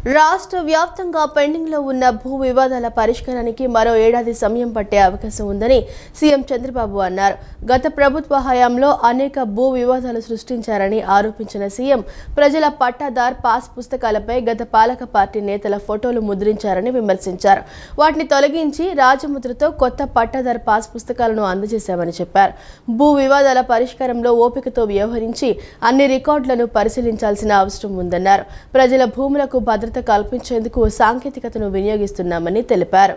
రాష్ట్ర వ్యాప్తంగా పెండింగ్లో ఉన్న భూ వివాదాల పరిష్కారానికి మరో ఏడాది సమయం పట్టే అవకాశం ఉందని సీఎం చంద్రబాబు అన్నారు. గత ప్రభుత్వ హయాంలో అనేక భూ వివాదాలు సృష్టించారని ఆరోపించిన సీఎం ప్రజల పట్టాదార్ పాస్ పుస్తకాలపై గత పాలక పార్టీ నేతల ఫోటోలు ముద్రించారని విమర్శించారు. వాటిని తొలగించి రాజముద్రతో కొత్త పట్టాదార్ పాస్ పుస్తకాలను అందజేశామని చెప్పారు. భూ వివాదాల పరిష్కారంలో ఓపికతో వ్యవహరించి అన్ని రికార్డులను పరిశీలించాల్సిన అవసరం ఉందన్నారు. ప్రజల భూములకు భద్రత కల్పించేందుకు సాంకేతికతను వినియోగిస్తున్నామని తెలిపారు.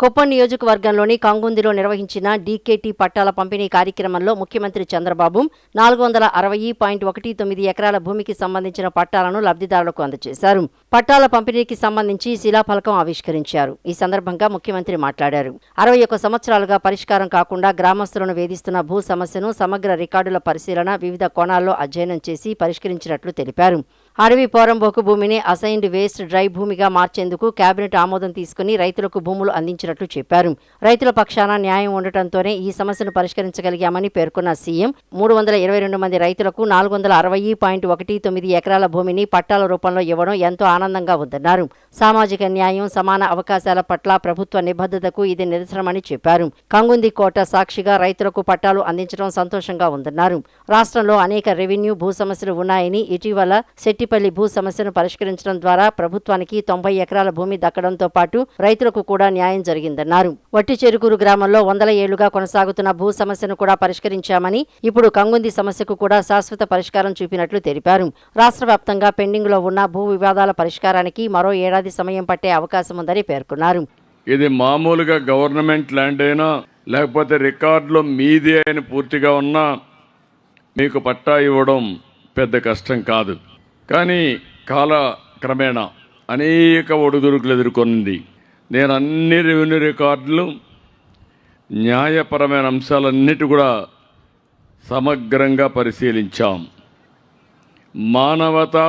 కుప్పం నియోజకవర్గంలోని కంగుందిలో నిర్వహించిన డీకేటీ పట్టాల పంపిణీ కార్యక్రమంలో ముఖ్యమంత్రి చంద్రబాబు 460.19 ఎకరాల భూమికి సంబంధించిన పట్టాలను లబ్ధిదారులకు అందజేశారు. పట్టాల పంపిణీకి సంబంధించి శిలాఫలకం ఆవిష్కరించారు. ఈ సందర్భంగా ముఖ్యమంత్రి మాట్లాడారు. 61 సంవత్సరాలుగా పరిష్కారం కాకుండా గ్రామస్తులను వేధిస్తున్న భూ సమస్యను సమగ్ర రికార్డుల పరిశీలన వివిధ కోణాల్లో అధ్యయనం చేసి పరిష్కరించినట్లు తెలిపారు. అడవి పోరంబోకు భూమిని అసైన్డ్ వేస్ట్ డ్రై భూమిగా మార్చేందుకు కేబినెట్ ఆమోదం తీసుకుని రైతులకు భూములు అందించినట్లు చెప్పారు. రైతుల పక్షాన న్యాయం ఉండటంతోనే ఈ సమస్యను పరిష్కరించగలిగామని పేర్కొన్న సీఎం 322 మంది రైతులకు 460.19 ఎకరాల భూమిని పట్టాల రూపంలో ఇవ్వడం ఎంతో ఆనందంగా ఉందన్నారు. సామాజిక న్యాయం, సమాన అవకాశాల పట్ల ప్రభుత్వ నిబద్ధతకు ఇది నిదర్శనమని చెప్పారు. కంగుంది కోట సాక్షిగా రైతులకు పట్టాలు అందించడం సంతోషంగా ఉందన్నారు. రాష్ట్రంలో అనేక రెవెన్యూ భూ సమస్యలు ఉన్నాయని, ఇటీవల శెట్టిపల్లి భూ సమస్యను పరిష్కరించడం ద్వారా ప్రభుత్వానికి 90 ఎకరాల భూమి దక్కడంతో పాటు రైతులకు కూడా న్యాయం జరిగిందన్నారు. వట్టిచెరుకూరు గ్రామంలో 100 ఏళ్లుగా కొనసాగుతున్న భూ సమస్యను కూడా పరిష్కరించామని, ఇప్పుడు కంగుంది సమస్యకు కూడా శాశ్వత పరిష్కారం చూపినట్లు తెలిపారు. రాష్ట్ర వ్యాప్తంగా పెండింగ్ లో ఉన్న భూ వివాదాల పరిష్కారానికి మరో ఏడాది సమయం పట్టే అవకాశం ఉందని పేర్కొన్నారు. ఇది మామూలుగా గవర్నమెంట్ ల్యాండ్ అయినా లేకపోతే రికార్డులో మీది అయిన పూర్తిగా ఉన్నా మీకు పట్టా ఇవ్వడం పెద్ద కష్టం కాదు. కానీ కాలక్రమేణా అనేక ఒడిదుడుకులు ఎదుర్కొంది. నేను అన్ని రెవెన్యూ రికార్డులు, న్యాయపరమైన అంశాలన్నిటి కూడా సమగ్రంగా పరిశీలించాం. మానవతా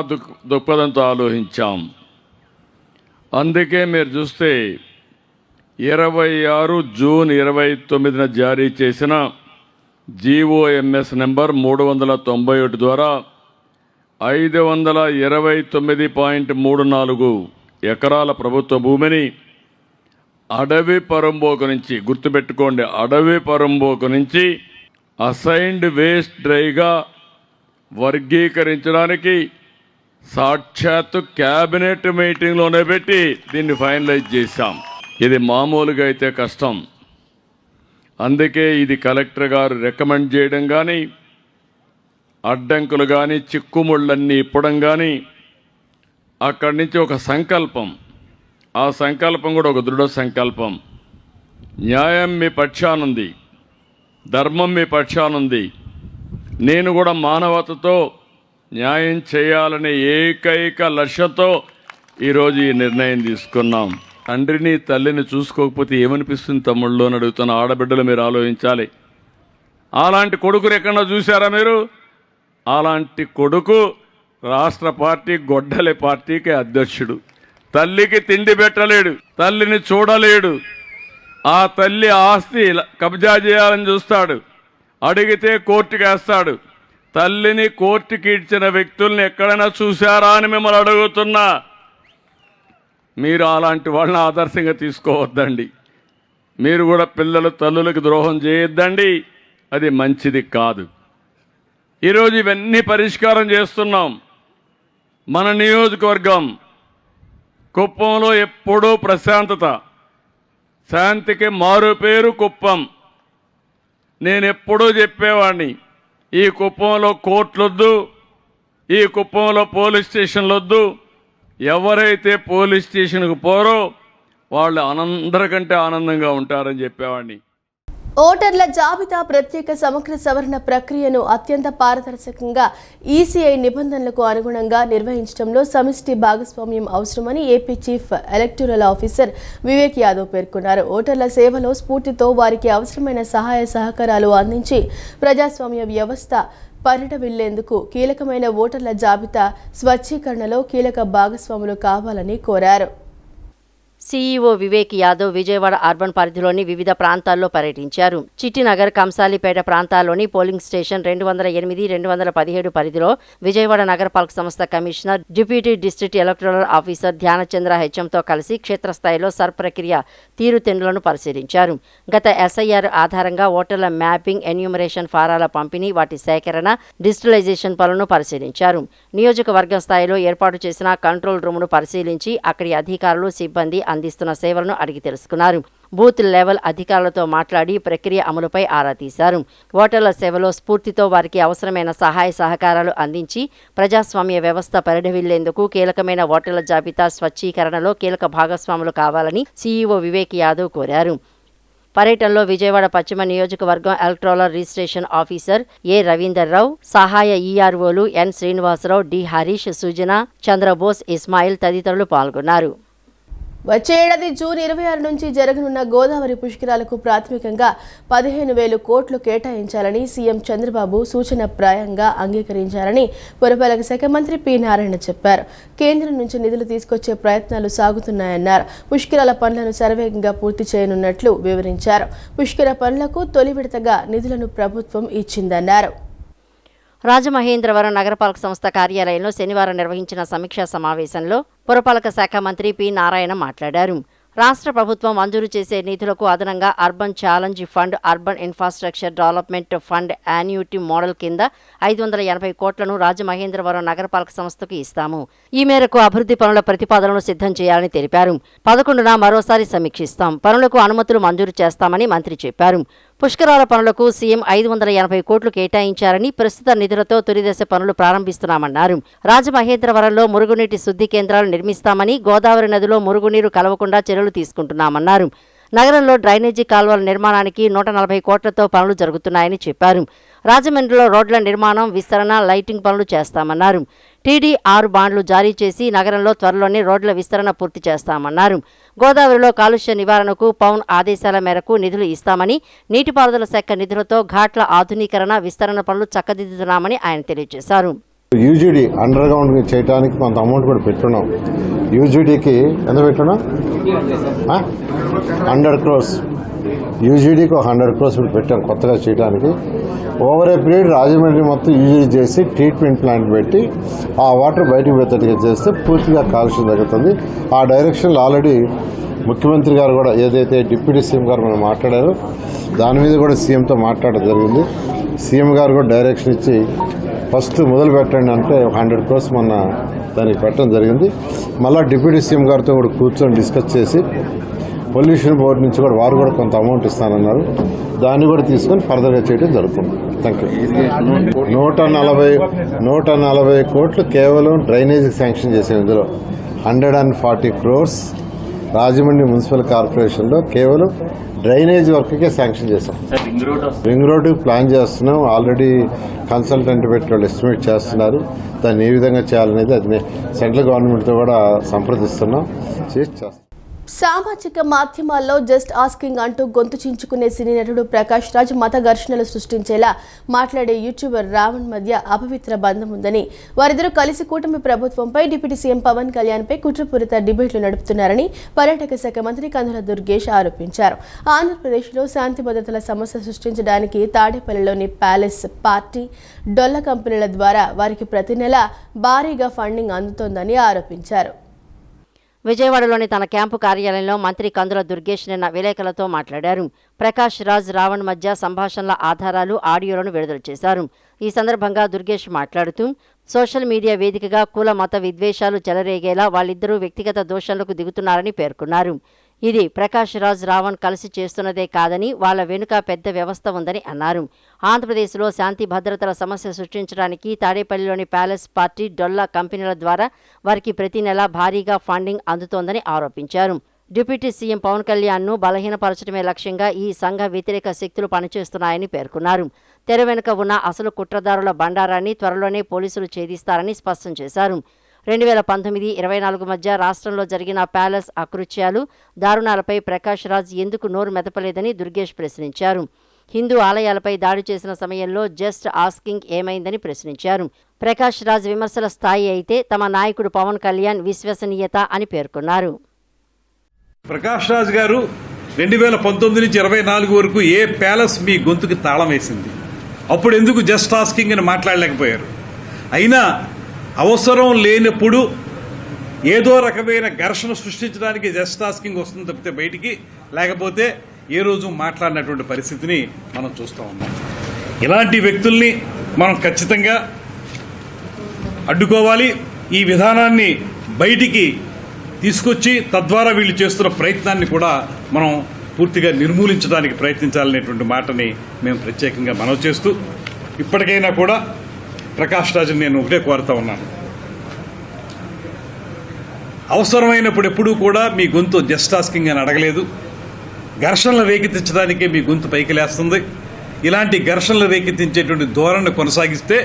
దృక్పథంతో ఆలోచించాం. అందుకే మీరు చూస్తే 26 జూన్ 29న జారీ చేసిన జీఓఎంఎస్ నెంబర్ 391 ద్వారా 529.34 ఎకరాల ప్రభుత్వ భూమిని అడవి పరంబోకు నుంచి, గుర్తుపెట్టుకోండి, అడవి పరంబోకు నుంచి అసైన్డ్ వేస్ట్ డ్రైగా వర్గీకరించడానికి సాక్షాత్తు క్యాబినెట్ మీటింగ్లోనే పెట్టి దీన్ని ఫైనలైజ్ చేశాం. ఇది మామూలుగా అయితే కష్టం. అందుకే ఇది కలెక్టర్ గారు రికమెండ్ చేయడం కానీ, అడ్డంకులు కానీ, చిక్కుముళ్ళన్నీ ఇప్పడం కానీ, అక్కడి నుంచి ఒక సంకల్పం, ఆ సంకల్పం కూడా ఒక దృఢ సంకల్పం. న్యాయం మీ పక్షానుంది, ధర్మం మీ పక్షానుంది. నేను కూడా మానవతతో న్యాయం చేయాలనే ఏకైక లక్ష్యంతో ఈరోజు ఈ నిర్ణయం తీసుకున్నాం. తండ్రిని తల్లిని చూసుకోకపోతే ఏమనిపిస్తుంది తమ్ముళ్ళు అని అడుగుతున్న ఆడబిడ్డలు మీరు ఆలోచించాలి. అలాంటి కొడుకుని ఎక్కడన్నా చూసారా మీరు? అలాంటి కొడుకు రాష్ట్ర పార్టీ గొడ్డలి పార్టీకి అధ్యక్షుడు. తల్లికి తిండి పెట్టలేడు, తల్లిని చూడలేడు, ఆ తల్లి ఆస్తి కబ్జా చేయాలని చూస్తాడు, అడిగితే కోర్టుకి వేస్తాడు. తల్లిని కోర్టుకి ఇచ్చిన వ్యక్తుల్ని ఎక్కడైనా చూశారా అని మిమ్మల్ని అడుగుతున్నా. మీరు అలాంటి వాళ్ళని ఆదర్శంగా తీసుకోవద్దండి. మీరు కూడా పిల్లలు తల్లులకు ద్రోహం చేయొద్దండి, అది మంచిది కాదు. ఈరోజు ఇవన్నీ పరిష్కారం చేస్తున్నాం. మన నియోజకవర్గం కుప్పంలో ఎప్పుడూ ప్రశాంతత, శాంతికి మారు పేరు కుప్పం. నేను ఎప్పుడూ చెప్పేవాడిని, ఈ కుప్పంలో కోర్టులొద్దు, ఈ కుప్పంలో పోలీస్ స్టేషన్లొద్దు. ఎవరైతే పోలీస్ స్టేషన్కు పోరో వాళ్ళు అందరికంటే ఆనందంగా ఉంటారని చెప్పేవాడిని. ఓటర్ల జాబితా ప్రత్యేక సమగ్ర సవరణ ప్రక్రియను అత్యంత పారదర్శకంగా ఈసీఐ నిబంధనలకు అనుగుణంగా నిర్వహించడంలో సమిష్టి భాగస్వామ్యం అవసరమని AP chief electoral officer Vivek Yadav పేర్కొన్నారు. ఓటర్ల సేవలో స్ఫూర్తితో వారికి అవసరమైన సహాయ సహకారాలు అందించి ప్రజాస్వామ్య వ్యవస్థ పరిణమిల్లేందుకు కీలకమైన ఓటర్ల జాబితా స్వచ్ఛీకరణలో కీలక భాగస్వాములు కావాలని కోరారు. సీఈఓ వివేక్ యాదవ్ విజయవాడ అర్బన్ పరిధిలోని వివిధ ప్రాంతాల్లో పర్యటించారు. చిట్టినగర్, కంసాలిపేట ప్రాంతాల్లోని పోలింగ్ స్టేషన్ 208, 217 పరిధిలో విజయవాడ నగరపాలక సంస్థ commissioner, deputy district electoral officer Dhyanchandra హెచ్ఎంతో కలిసి క్షేత్రస్థాయిలో సర్ ప్రక్రియ తీరుతెన్నులను పరిశీలించారు. గత ఎస్ఐఆర్ ఆధారంగా ఓటర్ల మ్యాపింగ్, ఎన్యూమరేషన్ ఫారాల పంపిణీ, వాటి సేకరణ, డిజిటలైజేషన్ పనులను పరిశీలించారు. నియోజకవర్గం స్థాయిలో ఏర్పాటు చేసిన కంట్రోల్ రూమ్ను పరిశీలించి అక్కడి అధికారులు, సిబ్బంది అందిస్తున్న సేవలను అడిగి తెలుసుకున్నారు. బూత్ లెవెల్ అధికారులతో మాట్లాడి ప్రక్రియ అమలుపై ఆరా తీశారు. ఓటర్ల సేవలో స్ఫూర్తితో వారికి అవసరమైన సహాయ సహకారాలు అందించి ప్రజాస్వామ్య వ్యవస్థ పరిఢవిల్లేందుకు కీలకమైన ఓటర్ల జాబితా స్వచ్ఛీకరణలో కీలక భాగస్వాములు కావాలని సీఈఓ వివేక్ యాదవ్ కోరారు. పర్యటనలో విజయవాడ పశ్చిమ నియోజకవర్గం ఎలక్టోరల్ రిజిస్ట్రేషన్ ఆఫీసర్ ఏ రవీందర్రావు, సహాయ ఈఆర్ఓలు ఎన్ శ్రీనివాసరావు, డి హరీష్, సుజన, చంద్రబోస్, ఇస్మాయిల్ తదితరులు పాల్గొన్నారు. వచ్చే ఏడాది జూన్ 26 నుంచి జరగనున్న గోదావరి పుష్కరాలకు ప్రాథమికంగా 15,000 కోట్లు కేటాయించాలని సీఎం చంద్రబాబు సూచనప్రాయంగా అంగీకరించారని పురపాలక శాఖ మంత్రి పి నారాయణ చెప్పారు. కేంద్రం నుంచి నిధులు తీసుకొచ్చే ప్రయత్నాలు సాగుతున్నాయన్నారు. పుష్కరాల పనులను శరవేగంగా పూర్తి చేయనున్నట్లు వివరించారు. పుష్కర పనులకు తొలి విడతగా నిధులను ప్రభుత్వం ఇచ్చిందన్నారు. రాజమహేంద్రవరం నగరపాలక సంస్థ కార్యాలయంలో శనివారం నిర్వహించిన సమీక్షా సమావేశంలో పురపాలక శాఖ మంత్రి పి నారాయణ మాట్లాడారు. రాష్ట్ర ప్రభుత్వం మంజూరు చేసే నిధులకు అదనంగా urban challenge fund, urban infrastructure development fund annuity model కింద 580 కోట్లను రాజమహేంద్రవరం నగరపాలక సంస్థకు ఇస్తాము. ఈ మేరకు అభివృద్ధి పనుల ప్రతిపాదనలు సిద్ధం చేయాలని తెలిపారు. 11న మరోసారి సమీక్షిస్తాం. పనులకు అనుమతులు మంజూరు చేస్తామని మంత్రి చెప్పారు. పుష్కరాల పనులకు సీఎం 580 కోట్లు కేటాయించారని, ప్రస్తుత నిధులతో తొలిదశ పనులు ప్రారంభిస్తున్నామన్నారు. రాజమహేంద్రవరంలో మురుగునీటి శుద్ధి కేంద్రాలు నిర్మిస్తామని, గోదావరి నదిలో మురుగునీరు కలవకుండా చర్యలు తీసుకుంటున్నామన్నారు. నగరంలో డ్రైనేజీ కాల్వల నిర్మాణానికి 140 కోట్లతో పనులు జరుగుతున్నాయని చెప్పారు. రాజమండ్రిలో రోడ్ల నిర్మాణం, విస్తరణ, లైటింగ్ పనులు చేస్తామన్నారు. టీడీ6 బాండ్లు జారీ చేసి నగరంలో త్వరలోనే రోడ్ల విస్తరణ పూర్తి చేస్తామన్నారు. గోదావరిలో కాలుష్య నివారణకు పవన్ ఆదేశాల మేరకు నిధులు ఇస్తామని, నీటిపారుదల శాఖ నిధులతో ఘాట్ల ఆధునీకరణ, విస్తరణ పనులు చక్కదిద్దుతున్నామని ఆయన తెలియజేశారు. యూజీడీ అండర్ గ్రౌండ్ చేయడానికి కొంత అమౌంట్ కూడా పెట్టున్నాం. యూజీడీకి ఎంత పెట్టున్నాం? 100 crores. యూజీడీకి 100 crores కూడా పెట్టాం కొత్తగా చేయడానికి. ఓవర్ ఏ పీరియడ్ రాజమండ్రి మొత్తం యూజీడీ చేసి ట్రీట్మెంట్ ప్లాంట్ పెట్టి ఆ వాటర్ బయటకు పోయేటట్టుగా చేస్తే పూర్తిగా కాలుష్యం తగ్గుతుంది. ఆ డైరెక్షన్లో ఆల్రెడీ ముఖ్యమంత్రి గారు కూడా ఏదైతే డిప్యూటీ సీఎం గారు మనం మాట్లాడారో దాని మీద కూడా సీఎంతో మాట్లాడడం జరిగింది. సీఎం గారు కూడా డైరెక్షన్ ఇచ్చి ఫస్ట్ మొదలు పెట్టండి అంటే 100 crores మొన్న దానికి పెట్టడం జరిగింది. మళ్ళీ డిప్యూటీ సీఎం గారితో కూడా కూర్చొని డిస్కస్ చేసి పొల్యూషన్ బోర్డు నుంచి కూడా వారు కూడా కొంత అమౌంట్ ఇస్తానన్నారు. దాన్ని కూడా తీసుకొని ఫర్దర్గా చేయడం జరుగుతుంది. Thank you. 140 కోట్లు కేవలం డ్రైనేజీకి శాంక్షన్ చేసాం. ఇందులో 140 crores రాజమండ్రి మున్సిపల్ కార్పొరేషన్లో కేవలం డ్రైనేజ్ వర్క్కే శాంక్షన్ చేశాం. రింగ్ రోడ్డు ప్లాన్ చేస్తున్నాం. ఆల్రెడీ కన్సల్టెంట్ పెట్టి వాళ్ళు ఎస్టిమేట్ చేస్తున్నారు. దాన్ని ఏ విధంగా చేయాలనేది అది సెంట్రల్ గవర్నమెంట్తో కూడా సంప్రదిస్తున్నాం, చేసి చేస్తాం. సామాజిక మాధ్యమాల్లో జస్ట్ ఆస్కింగ్ అంటూ గొంతు చించుకునే సినీ నటుడు ప్రకాష్ రాజ్ మత ఘర్షణలు సృష్టించేలా మాట్లాడే యూట్యూబర్ రావణ్ మధ్య అపవిత్ర బంధం ఉందని, వారిద్దరూ కలిసి కూటమి ప్రభుత్వంపై డిప్యూటీ సీఎం పవన్ కళ్యాణ్పై కుట్రపూరిత డిబేట్లు నడుపుతున్నారని పర్యాటక శాఖ మంత్రి కందుల దుర్గేష్ ఆరోపించారు. ఆంధ్రప్రదేశ్లో శాంతి భద్రతల సమస్య సృష్టించడానికి తాడేపల్లిలోని ప్యాలెస్ పార్టీ, డొల్ల కంపెనీల ద్వారా వారికి ప్రతి నెల భారీగా ఫండింగ్ అందుతోందని ఆరోపించారు. విజయవాడలోని తన క్యాంపు కార్యాలయంలో మంత్రి కందుల దుర్గేష్ నిన్న విలేకరులతో మాట్లాడారు. ప్రకాష్ రాజ్, రావణ్ మధ్య సంభాషణల ఆధారాలు, ఆడియోలను విడుదల చేశారు. ఈ సందర్భంగా దుర్గేష్ మాట్లాడుతూ సోషల్ మీడియా వేదికగా కుల మత విద్వేషాలు చెలరేగేలా వాళ్ళిద్దరూ వ్యక్తిగత దోషణలకు దిగుతున్నారని పేర్కొన్నారు. ఇది ప్రకాష్ రాజ్, రావణ్ కలిసి చేస్తున్నదే కాదని వాళ్ళ వెనుక పెద్ద వ్యవస్థ ఉందని అన్నారు. ఆంధ్రప్రదేశ్లో శాంతి భద్రతల సమస్య సృష్టించడానికి తాడేపల్లిలోని ప్యాలెస్ పార్టీ, డొల్లా కంపెనీల ద్వారా వారికి ప్రతి నెలా భారీగా ఫండింగ్ అందుతోందని ఆరోపించారు. డిప్యూటీ సీఎం పవన్ కళ్యాణ్ను బలహీనపరచడమే లక్ష్యంగా ఈ సంఘ వ్యతిరేక శక్తులు పనిచేస్తున్నాయని పేర్కొన్నారు. తెర వెనుక ఉన్న అసలు కుట్రదారుల బండారాన్ని త్వరలోనే పోలీసులు ఛేదిస్తారని స్పష్టం చేశారు. 2019-24 మధ్య రాష్ట్రంలో జరిగిన ప్యాలెస్ అకృత్యాలు, దారుణాలపై ప్రకాష్ రాజ్ ఎందుకు నోరు మెదపలేదని దుర్గేష్ ప్రశ్నించారు. హిందూ ఆలయాలపై దాడి చేసిన సమయంలో జస్ట్ ఆస్కింగ్ ఏమైందని ప్రశ్నించారు. ప్రకాష్ రాజ్ విమర్శల స్థాయి అయితే తమ నాయకుడు పవన్ కళ్యాణ్ విశ్వసనీయత అని పేర్కొన్నారు. ప్రకాష్ రాజ్ గారు 2019 నుంచి 24 వరకు ఏ ప్యాలెస్ మీ గొంతుకి తాళం వేసింది? అప్పుడు ఎందుకు జస్ట్ టాస్కింగ్ అని మాట్లాడలేకపోయారు? అయినా అవసరం లేనప్పుడు ఏదో రకమైన ఘర్షణ సృష్టించడానికి జస్ట్ టాస్కింగ్ వస్తుంది తప్పితే బయటికి, లేకపోతే ఏ రోజు మాట్లాడినటువంటి పరిస్థితిని మనం చూస్తూ ఉన్నాం. ఇలాంటి వ్యక్తుల్ని మనం ఖచ్చితంగా అడ్డుకోవాలి. ఈ విధానాన్ని బయటికి తీసుకొచ్చి తద్వారా వీళ్ళు చేస్తున్న ప్రయత్నాన్ని కూడా మనం పూర్తిగా నిర్మూలించడానికి ప్రయత్నించాలనేటువంటి మాటని మేము ప్రత్యేకంగా మనవి చేస్తూ, ఇప్పటికైనా కూడా ప్రకాష్ రాజుని నేను ఒకటే కోరుతా ఉన్నాను, అవసరమైనప్పుడు ఎప్పుడూ కూడా మీ గొంతు జస్ట్ టాస్కింగ్ అని అడగలేదు. ఘర్షణలు రేకెత్తించడానికే మీ గొంతు పైకి లేస్తుంది. ఇలాంటి ఘర్షణలు రేకెత్తించేటువంటి ధోరణి కొనసాగిస్తే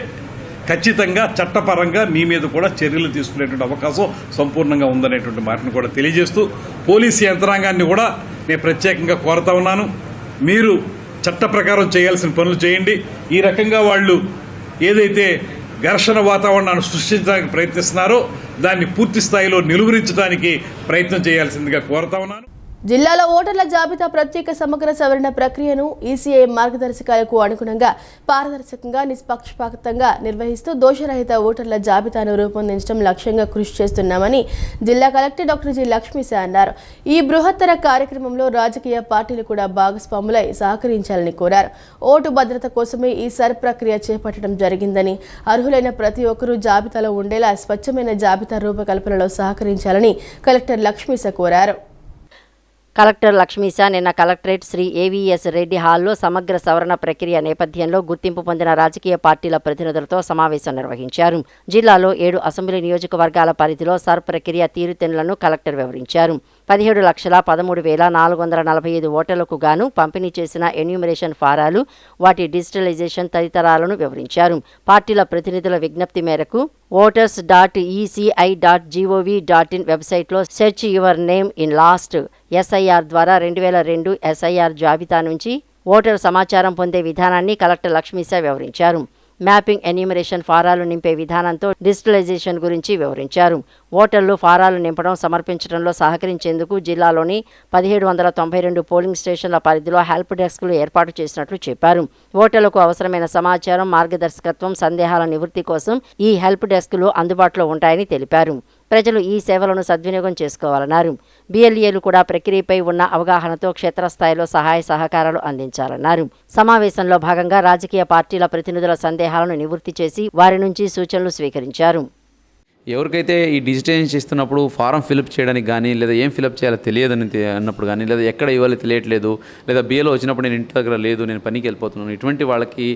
ఖచ్చితంగా చట్టపరంగా మీ మీద కూడా చర్యలు తీసుకునేటువంటి అవకాశం సంపూర్ణంగా ఉందనేటువంటి మాటను కూడా తెలియజేస్తూ, పోలీసు యంత్రాంగాన్ని కూడా నేను ప్రత్యేకంగా కోరుతా ఉన్నాను, మీరు చట్ట ప్రకారం చేయాల్సిన పనులు చేయండి. ఈ రకంగా వాళ్ళు ఏదైతే ఘర్షణ వాతావరణాన్ని సృష్టించడానికి ప్రయత్నిస్తున్నారో దాన్ని పూర్తి స్థాయిలో నిలువరించడానికి ప్రయత్నం చేయాల్సిందిగా కోరుతా ఉన్నాను. జిల్లాలో ఓటర్ల జాబితా ప్రత్యేక సమగ్ర సవరణ ప్రక్రియను ఈసీఐ మార్గదర్శకాలకు అనుగుణంగా పారదర్శకంగా నిష్పక్షపాతంగా నిర్వహిస్తూ దోషరహిత ఓటర్ల జాబితాను రూపొందించడం లక్ష్యంగా కృషి చేస్తున్నామని జిల్లా కలెక్టర్ డాక్టర్ జి లక్ష్మీశా అన్నారు. ఈ బృహత్తర కార్యక్రమంలో రాజకీయ పార్టీలు కూడా భాగస్వాములై సహకరించాలని కోరారు. ఓటు భద్రత కోసమే ఈ సర్ ప్రక్రియ చేపట్టడం జరిగిందని, అర్హులైన ప్రతి ఒక్కరూ జాబితాలో ఉండేలా స్వచ్ఛమైన జాబితా రూపకల్పనలో సహకరించాలని కలెక్టర్ లక్ష్మీశా కోరారు. కలెక్టర్ లక్ష్మీశా నిన్న కలెక్టరేట్ శ్రీ ఏవీఎస్ రెడ్డి హాల్లో సమగ్ర సవరణ ప్రక్రియ నేపథ్యంలో గుర్తింపు పొందిన రాజకీయ పార్టీల ప్రతినిధులతో సమావేశం నిర్వహించారు. జిల్లాలో 7 అసెంబ్లీ నియోజకవర్గాల పరిధిలో సర్ ప్రక్రియ తీరుతెన్నులను కలెక్టర్ వివరించారు. 17,13,445 ఓటర్లకు గాను పంపిణీ చేసిన ఎన్యూమరేషన్ ఫారాలు, వాటి డిజిటలైజేషన్ తదితరాలను వివరించారు. పార్టీల ప్రతినిధుల విజ్ఞప్తి మేరకు voters.eci.gov.in వెబ్సైట్లో search your name in last SIR ద్వారా 2002 ఎస్ఐఆర్ జాబితా నుంచి ఓటర్ సమాచారం పొందే విధానాన్ని కలెక్టర్ లక్ష్మీశా వివరించారు. మ్యాపింగ్ ఎన్యూమరేషన్ ఫారాలు నింపే విధానంతో డిజిటలైజేషన్ గురించి వివరించారు. ఓటర్లు ఫారాలు నింపడం, సమర్పించడంలో సహకరించేందుకు జిల్లాలోని 1792 పోలింగ్ స్టేషన్ల పరిధిలో హెల్ప్ డెస్క్లు ఏర్పాటు చేసినట్లు చెప్పారు. ఓటర్లకు అవసరమైన సమాచారం, మార్గదర్శకత్వం, సందేహాల నివృత్తి కోసం ఈ హెల్ప్ డెస్క్లు అందుబాటులో ఉంటాయని తెలిపారు. ప్రజలు ఈ సేవలను సద్వినియోగం చేసుకోవాలన్నారు. బిఎల్ఏలు కూడా ప్రక్రియపై ఉన్న అవగాహనతో క్షేత్రస్థాయిలో సహాయ సహకారాలు అందించాలన్నారు. సమావేశంలో భాగంగా రాజకీయ పార్టీల ప్రతినిధుల సందేహాలను నివృత్తి చేసి వారి నుంచి సూచనలు స్వీకరించారు. ఎవరికైతే ఈ డిజిటైజ్ చేస్తున్నప్పుడు ఫారం ఫిలప్ చేయడానికి కానీ, లేదా ఏం ఫిలప్ చేయాలో తెలియదని అన్నప్పుడు కానీ, లేదా ఎక్కడ ఇవ్వాలి తెలియట్లేదు, లేదా బిఏలో వచ్చినప్పుడు నేను ఇంటి దగ్గర లేదు, నేను పనికి వెళ్ళిపోతున్నాను, ఇటువంటి వాళ్ళకి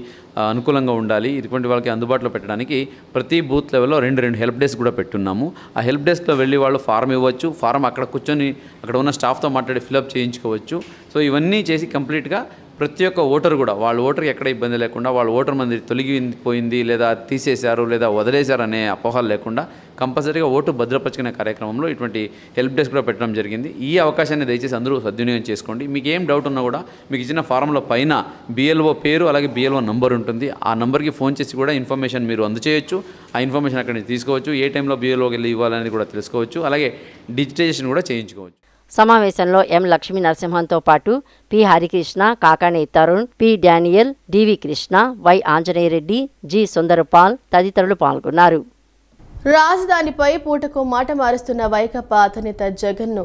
అనుకూలంగా ఉండాలి. ఇటువంటి వాళ్ళకి అందుబాటులో పెట్టడానికి ప్రతి బూత్ లెవెల్లో రెండు హెల్ప్ డెస్క్ కూడా పెట్టున్నాము. ఆ హెల్ప్ డెస్క్లో వెళ్ళి వాళ్ళు ఫారం ఇవ్వచ్చు, ఫారం అక్కడ కూర్చొని అక్కడ ఉన్న స్టాఫ్తో మాట్లాడి ఫిలప్ చేయించుకోవచ్చు. సో ఇవన్నీ చేసి కంప్లీట్గా ప్రతి ఒక్క ఓటర్ కూడా వాళ్ళ ఓటర్కి ఎక్కడ ఇబ్బంది లేకుండా, వాళ్ళ ఓటర్ మంది తొలగిపోయింది, లేదా తీసేశారు, లేదా వదిలేశారు అనే అపోహలు లేకుండా కంపల్సరీగా ఓటు భద్రపరుచుకునే కార్యక్రమంలో ఇటువంటి హెల్ప్ డెస్క్ కూడా పెట్టడం జరిగింది. ఈ అవకాశాన్ని దయచేసి అందరూ సద్వినియోగం చేసుకోండి. మీకు ఏం డౌట్ ఉన్నా కూడా మీకు ఇచ్చిన ఫారంలో పైన బిఎల్ఓ పేరు అలాగే బిఎల్ఓ నంబర్ ఉంటుంది. ఆ నంబర్కి ఫోన్ చేసి కూడా ఇన్ఫర్మేషన్ మీరు అందచేయచ్చు. ఆ ఇన్ఫర్మేషన్ అక్కడి నుంచి తీసుకోవచ్చు. ఏ టైంలో బిఎల్ఓకి వెళ్ళి ఇవ్వాలనేది కూడా తెలుసుకోవచ్చు. అలాగే డిజిటైజేషన్ కూడా చేయించుకోవచ్చు. సమావేశంలో ఎం లక్ష్మీ నరసింహంతో పాటు P Harikrishna, Kakani Tarun, P Daniel, DV Krishna, Y Anjaneyareddy, G Sundarpal తదితరులు పాల్గొన్నారు. రాజధానిపై పూటకు మాట మారుస్తున్న వైకాపా అధినేత జగన్ను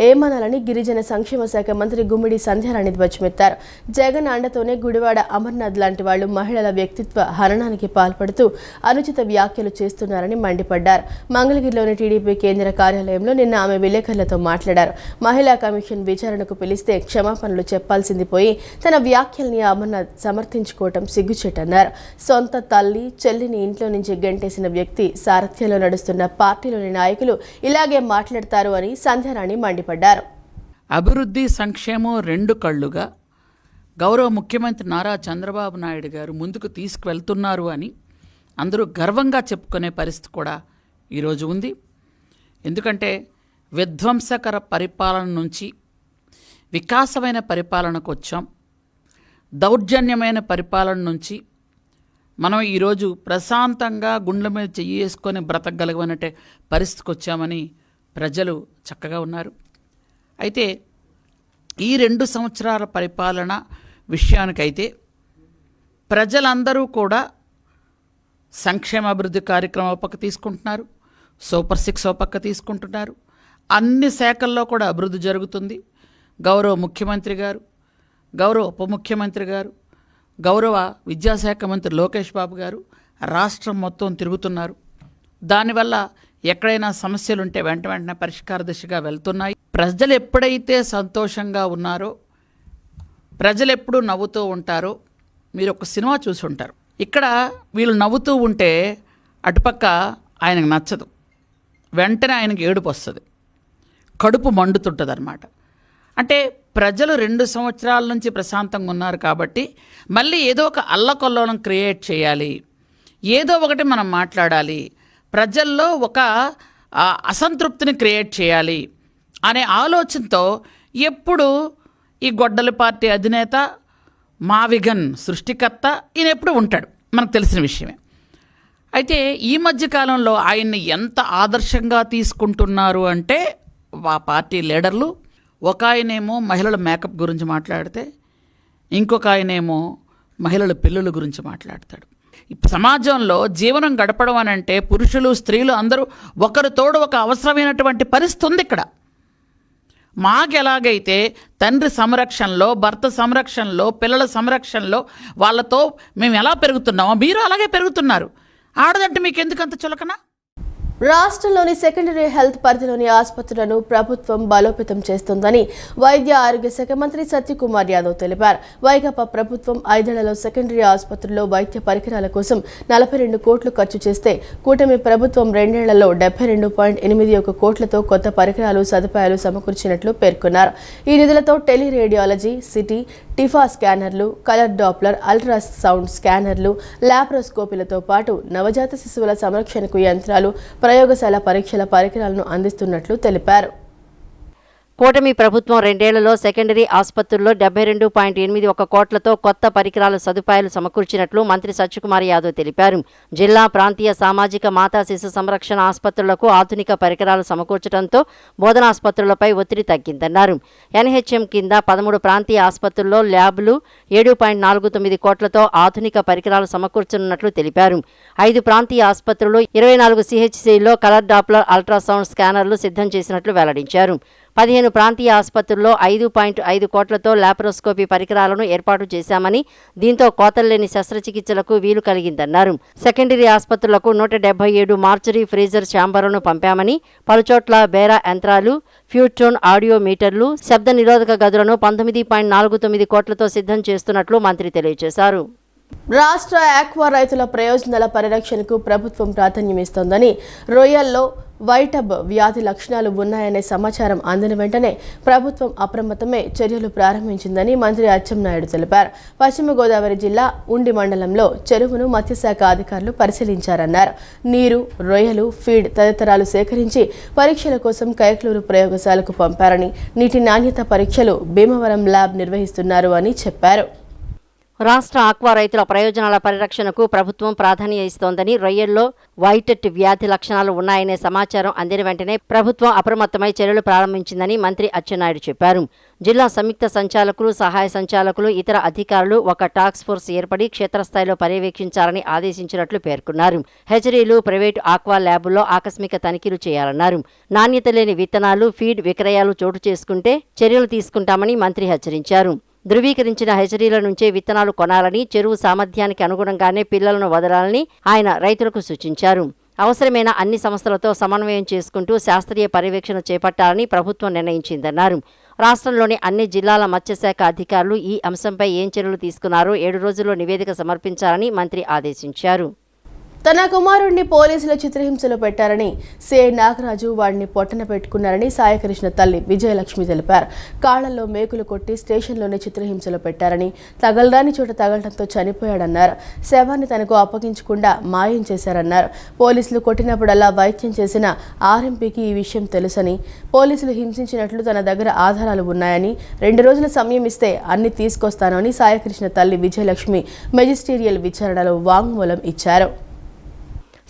ఏమనాలని గిరిజన సంక్షేమ శాఖ మంత్రి గుమ్మిడి సంధ్యారాణి ధ్వజమెత్తారు. జగన్ అండతోనే గుడివాడ అమర్నాథ్ లాంటి వాళ్లు మహిళల వ్యక్తిత్వ హననానికి పాల్పడుతూ అనుచిత వ్యాఖ్యలు చేస్తున్నారని మండిపడ్డారు. మంగళగిరిలోని టీడీపీ కేంద్ర కార్యాలయంలో నిన్న ఆమె విలేకరులతో మాట్లాడారు. మహిళా కమిషన్ విచారణకు పిలిస్తే క్షమాపణలు చెప్పాల్సింది పోయి తన వ్యాఖ్యల్ని అమర్నాథ్ సమర్థించుకోవటం సిగ్గుచేటన్నారు. సొంత తల్లి, చెల్లిని ఇంట్లో నుంచి గెంటేసిన వ్యక్తి సారథ్యంలో నడుస్తున్న పార్టీలోని నాయకులు ఇలాగే మాట్లాడతారు అని సంధ్యారాణి మండిపడ్డారు. అభివృద్ధి, సంక్షేమం రెండు కళ్ళుగా గౌరవ ముఖ్యమంత్రి నారా చంద్రబాబు నాయుడు గారు ముందుకు తీసుకువెళ్తున్నారు అని అందరూ గర్వంగా చెప్పుకునే పరిస్థితి కూడా ఈరోజు ఉంది. ఎందుకంటే విధ్వంసకర పరిపాలన నుంచి వికాసమైన పరిపాలనకు వచ్చాం. దౌర్జన్యమైన పరిపాలన నుంచి మనం ఈరోజు ప్రశాంతంగా గుండెల మీద చెయ్యి వేసుకొని బ్రతకగలగమనే పరిస్థితికి వచ్చామని ప్రజలు చక్కగా ఉన్నారు. అయితే ఈ 2 సంవత్సరాల పరిపాలన విషయానికైతే ప్రజలందరూ కూడా సంక్షేమ అభివృద్ధి కార్యక్రమం పక్క తీసుకుంటున్నారు, సూపర్ 6 పక్క తీసుకుంటున్నారు. అన్ని శాఖల్లో కూడా అభివృద్ధి జరుగుతుంది. గౌరవ ముఖ్యమంత్రి గారు, గౌరవ ఉప ముఖ్యమంత్రి గారు, గౌరవ విద్యాశాఖ మంత్రి లోకేష్ బాబు గారు రాష్ట్రం మొత్తం తిరుగుతున్నారు. దానివల్ల ఎక్కడైనా సమస్యలుంటే వెంటనే పరిష్కార దిశగా వెళ్తున్నాయి. ప్రజలు ఎప్పుడైతే సంతోషంగా ఉన్నారో, ప్రజలు ఎప్పుడు నవ్వుతూ ఉంటారో, మీరు ఒక సినిమా చూసి ఉంటారు. ఇక్కడ వీళ్ళు నవ్వుతూ ఉంటే అటుపక్క ఆయనకు నచ్చదు, వెంటనే ఆయనకి ఏడుపు వస్తుంది, కడుపు మండుతుంటుంది అన్నమాట. అంటే ప్రజలు 2 సంవత్సరాల నుంచి ప్రశాంతంగా ఉన్నారు కాబట్టి మళ్ళీ ఏదో ఒక అల్లకొల్లోలం క్రియేట్ చేయాలి, ఏదో ఒకటి మనం మాట్లాడాలి, ప్రజల్లో ఒక అసంతృప్తిని క్రియేట్ చేయాలి అనే ఆలోచనతో ఎప్పుడు ఈ గొడ్డల పార్టీ అధినేత మావిగన్ సృష్టికర్త ఈయన ఎప్పుడు ఉంటాడు, మనకు తెలిసిన విషయమే. అయితే ఈ మధ్యకాలంలో ఆయన్ని ఎంత ఆదర్శంగా తీసుకుంటున్నారు అంటే ఆ పార్టీ లీడర్లు, ఒక ఆయనేమో మహిళల మేకప్ గురించి మాట్లాడితే ఇంకొక ఆయనేమో మహిళల పెళ్ళిళ్ళ గురించి మాట్లాడతాడు. సమాజంలో జీవనం గడపడం అని అంటే పురుషులు స్త్రీలు అందరూ ఒకరి తోడు ఒక అవసరమైనటువంటి పరిస్థితి ఉంది ఇక్కడ. మాకెలాగైతే తండ్రి సంరక్షణలో, భర్త సంరక్షణలో, పిల్లల సంరక్షణలో వాళ్ళతో మేము ఎలా పెరుగుతున్నామో మీరు అలాగే పెరుగుతున్నారు. ఆడదంటే మీకు ఎందుకు అంత చులకన? రాష్ట్రంలోని సెకండరీ హెల్త్ పరిధిలోని ఆసుపత్రులను ప్రభుత్వం బలోపేతం చేస్తుందని వైద్య ఆరోగ్య శాఖ మంత్రి సత్యకుమార్ యాదవ్ తెలిపారు. వైకాపా ప్రభుత్వం 5 ఏళ్లలో సెకండరీ ఆసుపత్రుల్లో వైద్య పరికరాల కోసం 42 కోట్లు ఖర్చు చేస్తే కూటమి ప్రభుత్వం 2 ఏళ్లలో 72.81 కోట్లతో కొత్త పరికరాలు, సదుపాయాలు సమకూర్చినట్లు పేర్కొన్నారు. ఈ నిధులతో టెలిరేడియాలజీ, సిటీ, టిఫా స్కానర్లు, కలర్ డాప్లర్, అల్ట్రాసౌండ్ స్కానర్లు, ల్యాప్రోస్కోపీలతో పాటు నవజాత శిశువుల సంరక్షణకు యంత్రాలు, ప్రయోగశాల పరీక్షల పరికరాలను అందిస్తున్నట్లు తెలిపారు. కూటమి ప్రభుత్వం 2 ఏళ్లలో సెకండరీ ఆసుపత్రుల్లో 72.81 కోట్లతో కొత్త పరికరాల సదుపాయాలు సమకూర్చినట్లు మంత్రి సత్యకుమార్ యాదవ్ తెలిపారు. జిల్లా, ప్రాంతీయ సామాజిక మాతా శిశు సంరక్షణ ఆసుపత్రులకు ఆధునిక పరికరాలు సమకూర్చడంతో బోధనాసుపత్రులపై ఒత్తిడి తగ్గిందన్నారు. ఎన్హెచ్ఎం కింద 13 ప్రాంతీయ ఆసుపత్రుల్లో ల్యాబ్లు 7.49 కోట్లతో ఆధునిక పరికరాలు సమకూర్చనున్నట్లు తెలిపారు. 5 ప్రాంతీయ ఆసుపత్రులు, 24 సిహెచ్సిల్లో కలర్ డాప్లర్, అల్ట్రాసౌండ్ స్కానర్లు సిద్ధం చేసినట్లు వెల్లడించారు. 15 ప్రాంతీయ ఆసుపత్రుల్లో 5.5 కోట్లతో ల్యాప్రోస్కోపీ పరికరాలను ఏర్పాటు చేశామని, దీంతో కోతల్లేని శస్త్రచికిత్సలకు వీలు కలిగిందన్నారు. సెకండరీ ఆసుపత్రులకు 177 మార్చరీ ఫ్రీజర్ ఛాంబర్లను పంపామని, పలుచోట్ల బేరా యంత్రాలు, ఫ్యూటోన్ ఆడియో మీటర్లు, శబ్ద నిరోధక గదులను 19.49 కోట్లతో సిద్ధం చేస్తున్నట్లు మంత్రి తెలియజేశారు. రాష్ట్ర ఆక్వా రైతుల ప్రయోజనాల పరిరక్షణకు ప్రభుత్వం ప్రాధాన్యమిస్తోందని, రొయ్యల్లో వైటబ్ వ్యాధి లక్షణాలు ఉన్నాయనే సమాచారం అందిన వెంటనే ప్రభుత్వం అప్రమత్తమే చర్యలు ప్రారంభించిందని మంత్రి అచ్చెన్నాయుడు తెలిపారు. పశ్చిమ గోదావరి జిల్లా ఉండి మండలంలో చెరువును మత్స్యశాఖ అధికారులు పరిశీలించారన్నారు. నీరు, రొయ్యలు, ఫీడ్ తదితరాలు సేకరించి పరీక్షల కోసం కైక్లూరు ప్రయోగశాలకు పంపారని, నీటి నాణ్యత పరీక్షలు భీమవరం ల్యాబ్ నిర్వహిస్తున్నారు అని చెప్పారు. రాష్ట్ర ఆక్వా రైతుల ప్రయోజనాల పరిరక్షణకు ప్రభుత్వం ప్రాధాన్యత ఇస్తోందని, రొయ్యల్లో వైటెట్ వ్యాధి లక్షణాలు ఉన్నాయనే సమాచారం అందిన వెంటనే ప్రభుత్వం అప్రమత్తమై చర్యలు ప్రారంభించిందని మంత్రి అచ్చెన్నాయుడు చెప్పారు. జిల్లా సంయుక్త సంచాలకులు, సహాయ సంచాలకులు, ఇతర అధికారులు ఒక టాస్క్ ఫోర్స్ ఏర్పడి క్షేత్రస్థాయిలో పర్యవేక్షించాలని ఆదేశించినట్లు పేర్కొన్నారు. హెచరీలు, ప్రైవేటు ఆక్వా ల్యాబుల్లో ఆకస్మిక తనిఖీలు చేయాలన్నారు. నాణ్యత లేని విత్తనాలు, ఫీడ్ విక్రయాలు చోటు చేసుకుంటే చర్యలు తీసుకుంటామని మంత్రి హెచ్చరించారు. ధృవీకరించిన హెచరీల నుంచే విత్తనాలు కొనాలని, చెరువు సామర్థ్యానికి అనుగుణంగానే పిల్లలను వదలాలని ఆయన రైతులకు సూచించారు. అవసరమైన అన్ని సంస్థలతో సమన్వయం చేసుకుంటూ శాస్త్రీయ పర్యవేక్షణ చేపట్టాలని ప్రభుత్వం నిర్ణయించిందన్నారు. రాష్ట్రంలోని అన్ని జిల్లాల మత్స్యశాఖ అధికారులు ఈ అంశంపై ఏం చర్యలు తీసుకున్నారో 7 రోజుల్లో నివేదిక సమర్పించాలని మంత్రి ఆదేశించారు. తన కుమారుడిని పోలీసులు చిత్రహింసలో పెట్టారని సిఐ నాగరాజు వాడిని పొట్టన పెట్టుకున్నారని సాయకృష్ణ తల్లి విజయలక్ష్మి తెలిపారు. కాళ్లలో మేకులు కొట్టి స్టేషన్లోనే చిత్రహింసలో పెట్టారని, తగలరాని చోట తగలడంతో చనిపోయాడన్నారు. శవాన్ని తనకు అప్పగించకుండా మాయం చేశారన్నారు. పోలీసులు కొట్టినప్పుడల్లా వైద్యం చేసిన ఆర్ఎంపీకి ఈ విషయం తెలుసని, పోలీసులు హింసించినట్లు తన దగ్గర ఆధారాలు ఉన్నాయని, 2 రోజుల సమయం ఇస్తే అన్ని తీసుకొస్తానని సాయకృష్ణ తల్లి విజయలక్ష్మి మెజిస్టీరియల్ విచారణలో వాంగ్మూలం ఇచ్చారు.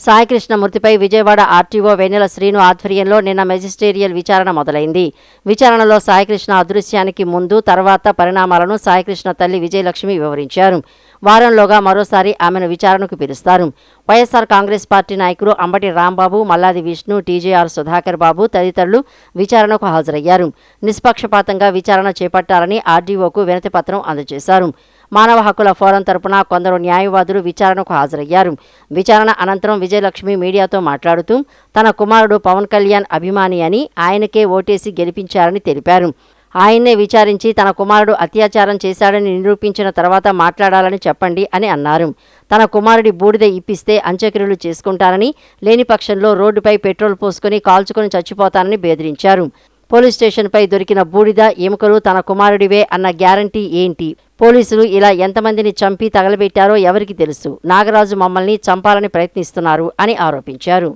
సాయికృష్ణ మృతిపై విజయవాడ ఆర్టీఓ వెన్నెల శ్రీను ఆధ్వర్యంలో నిన్న మెజిస్టేరియల్ విచారణ మొదలైంది. విచారణలో సాయికృష్ణ అదృశ్యానికి ముందు తర్వాత పరిణామాలను సాయికృష్ణ తల్లి విజయలక్ష్మి వివరించారు. వారంలోగా మరోసారి ఆమెను విచారణకు పిలుస్తారు. వైఎస్ఆర్ కాంగ్రెస్ పార్టీ నాయకులు అంబటి రాంబాబు, మల్లాది విష్ణు, టీజేఆర్ సుధాకర్ బాబు తదితరులు విచారణకు హాజరయ్యారు. నిష్పక్షపాతంగా విచారణ చేపట్టాలని ఆర్డీఓకు వినతిపత్రం అందజేశారు. మానవ హక్కుల ఫోరం తరపున కొందరు న్యాయవాదులు విచారణకు హాజరయ్యారు. విచారణ అనంతరం విజయలక్ష్మి మీడియాతో మాట్లాడుతూ తన కుమారుడు పవన్ కళ్యాణ్ అభిమాని అని, ఆయనకే ఓటేసి గెలిపించారని తెలిపారు. ఆయన్నే విచారించి తన కుమారుడు అత్యాచారం చేశాడని నిరూపించిన తర్వాత మాట్లాడాలని చెప్పండి అని అన్నారు. తన కుమారుడి బూడిద ఇప్పిస్తే అంత్యక్రియలు చేసుకుంటానని, లేని పక్షంలో రోడ్డుపై పెట్రోల్ పోసుకుని కాల్చుకుని చచ్చిపోతానని బెదిరించారు. పోలీస్ స్టేషన్పై దొరికిన బూడిద, ఎముకలు తన కుమారుడివే అన్న గ్యారంటీ ఏంటి? పోలీసులు ఇలా ఎంతమందిని చంపి తగలబెట్టారో ఎవరికి తెలుసు? నాగరాజు మమ్మల్ని చంపాలని ప్రయత్నిస్తున్నారు అని ఆరోపించారు.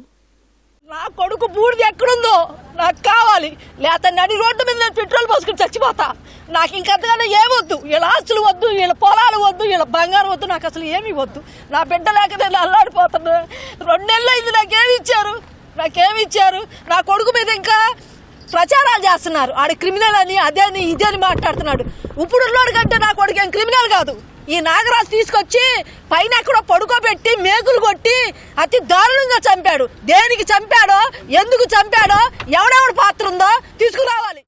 నా కొడుకు బూడిద ఎక్కడుందో నాకు కావాలి, లేకపోతే నడి రోడ్డు మీద నేను పెట్రోల్ పోసుకుని చచ్చిపోతా. నాకు ఇంకంతగానే ఏమొద్దు, వీళ్ళ ఆస్తులు వద్దు, వీళ్ళ పొలాలు వద్దు, వీళ్ళ బంగారం వద్దు, నాకు అసలు ఏమీ వద్దు. నా బిడ్డ లేక నేను అల్లాడిపోతున్నా. 2 నెలలు అయింది, నాకేమి ఇచ్చారు? నా కొడుకు మీద ఇంకా ప్రచారాలు చేస్తున్నారు. ఆడ క్రిమినల్ అని అదేని ఇదేని మాట్లాడుతున్నాడు. ఇప్పుడు ఉన్నోడు కంటే నా కొడుకు ఏం క్రిమినల్ కాదు. ఈ నాగరాజు తీసుకొచ్చి పైన ఎక్కడో పడుకోబెట్టి మేకులు కొట్టి అతి దారుణంగా చంపాడు. దేనికి చంపాడో, ఎందుకు చంపాడో, ఎవడెవడు పాత్ర ఉందో తీసుకురావాలి.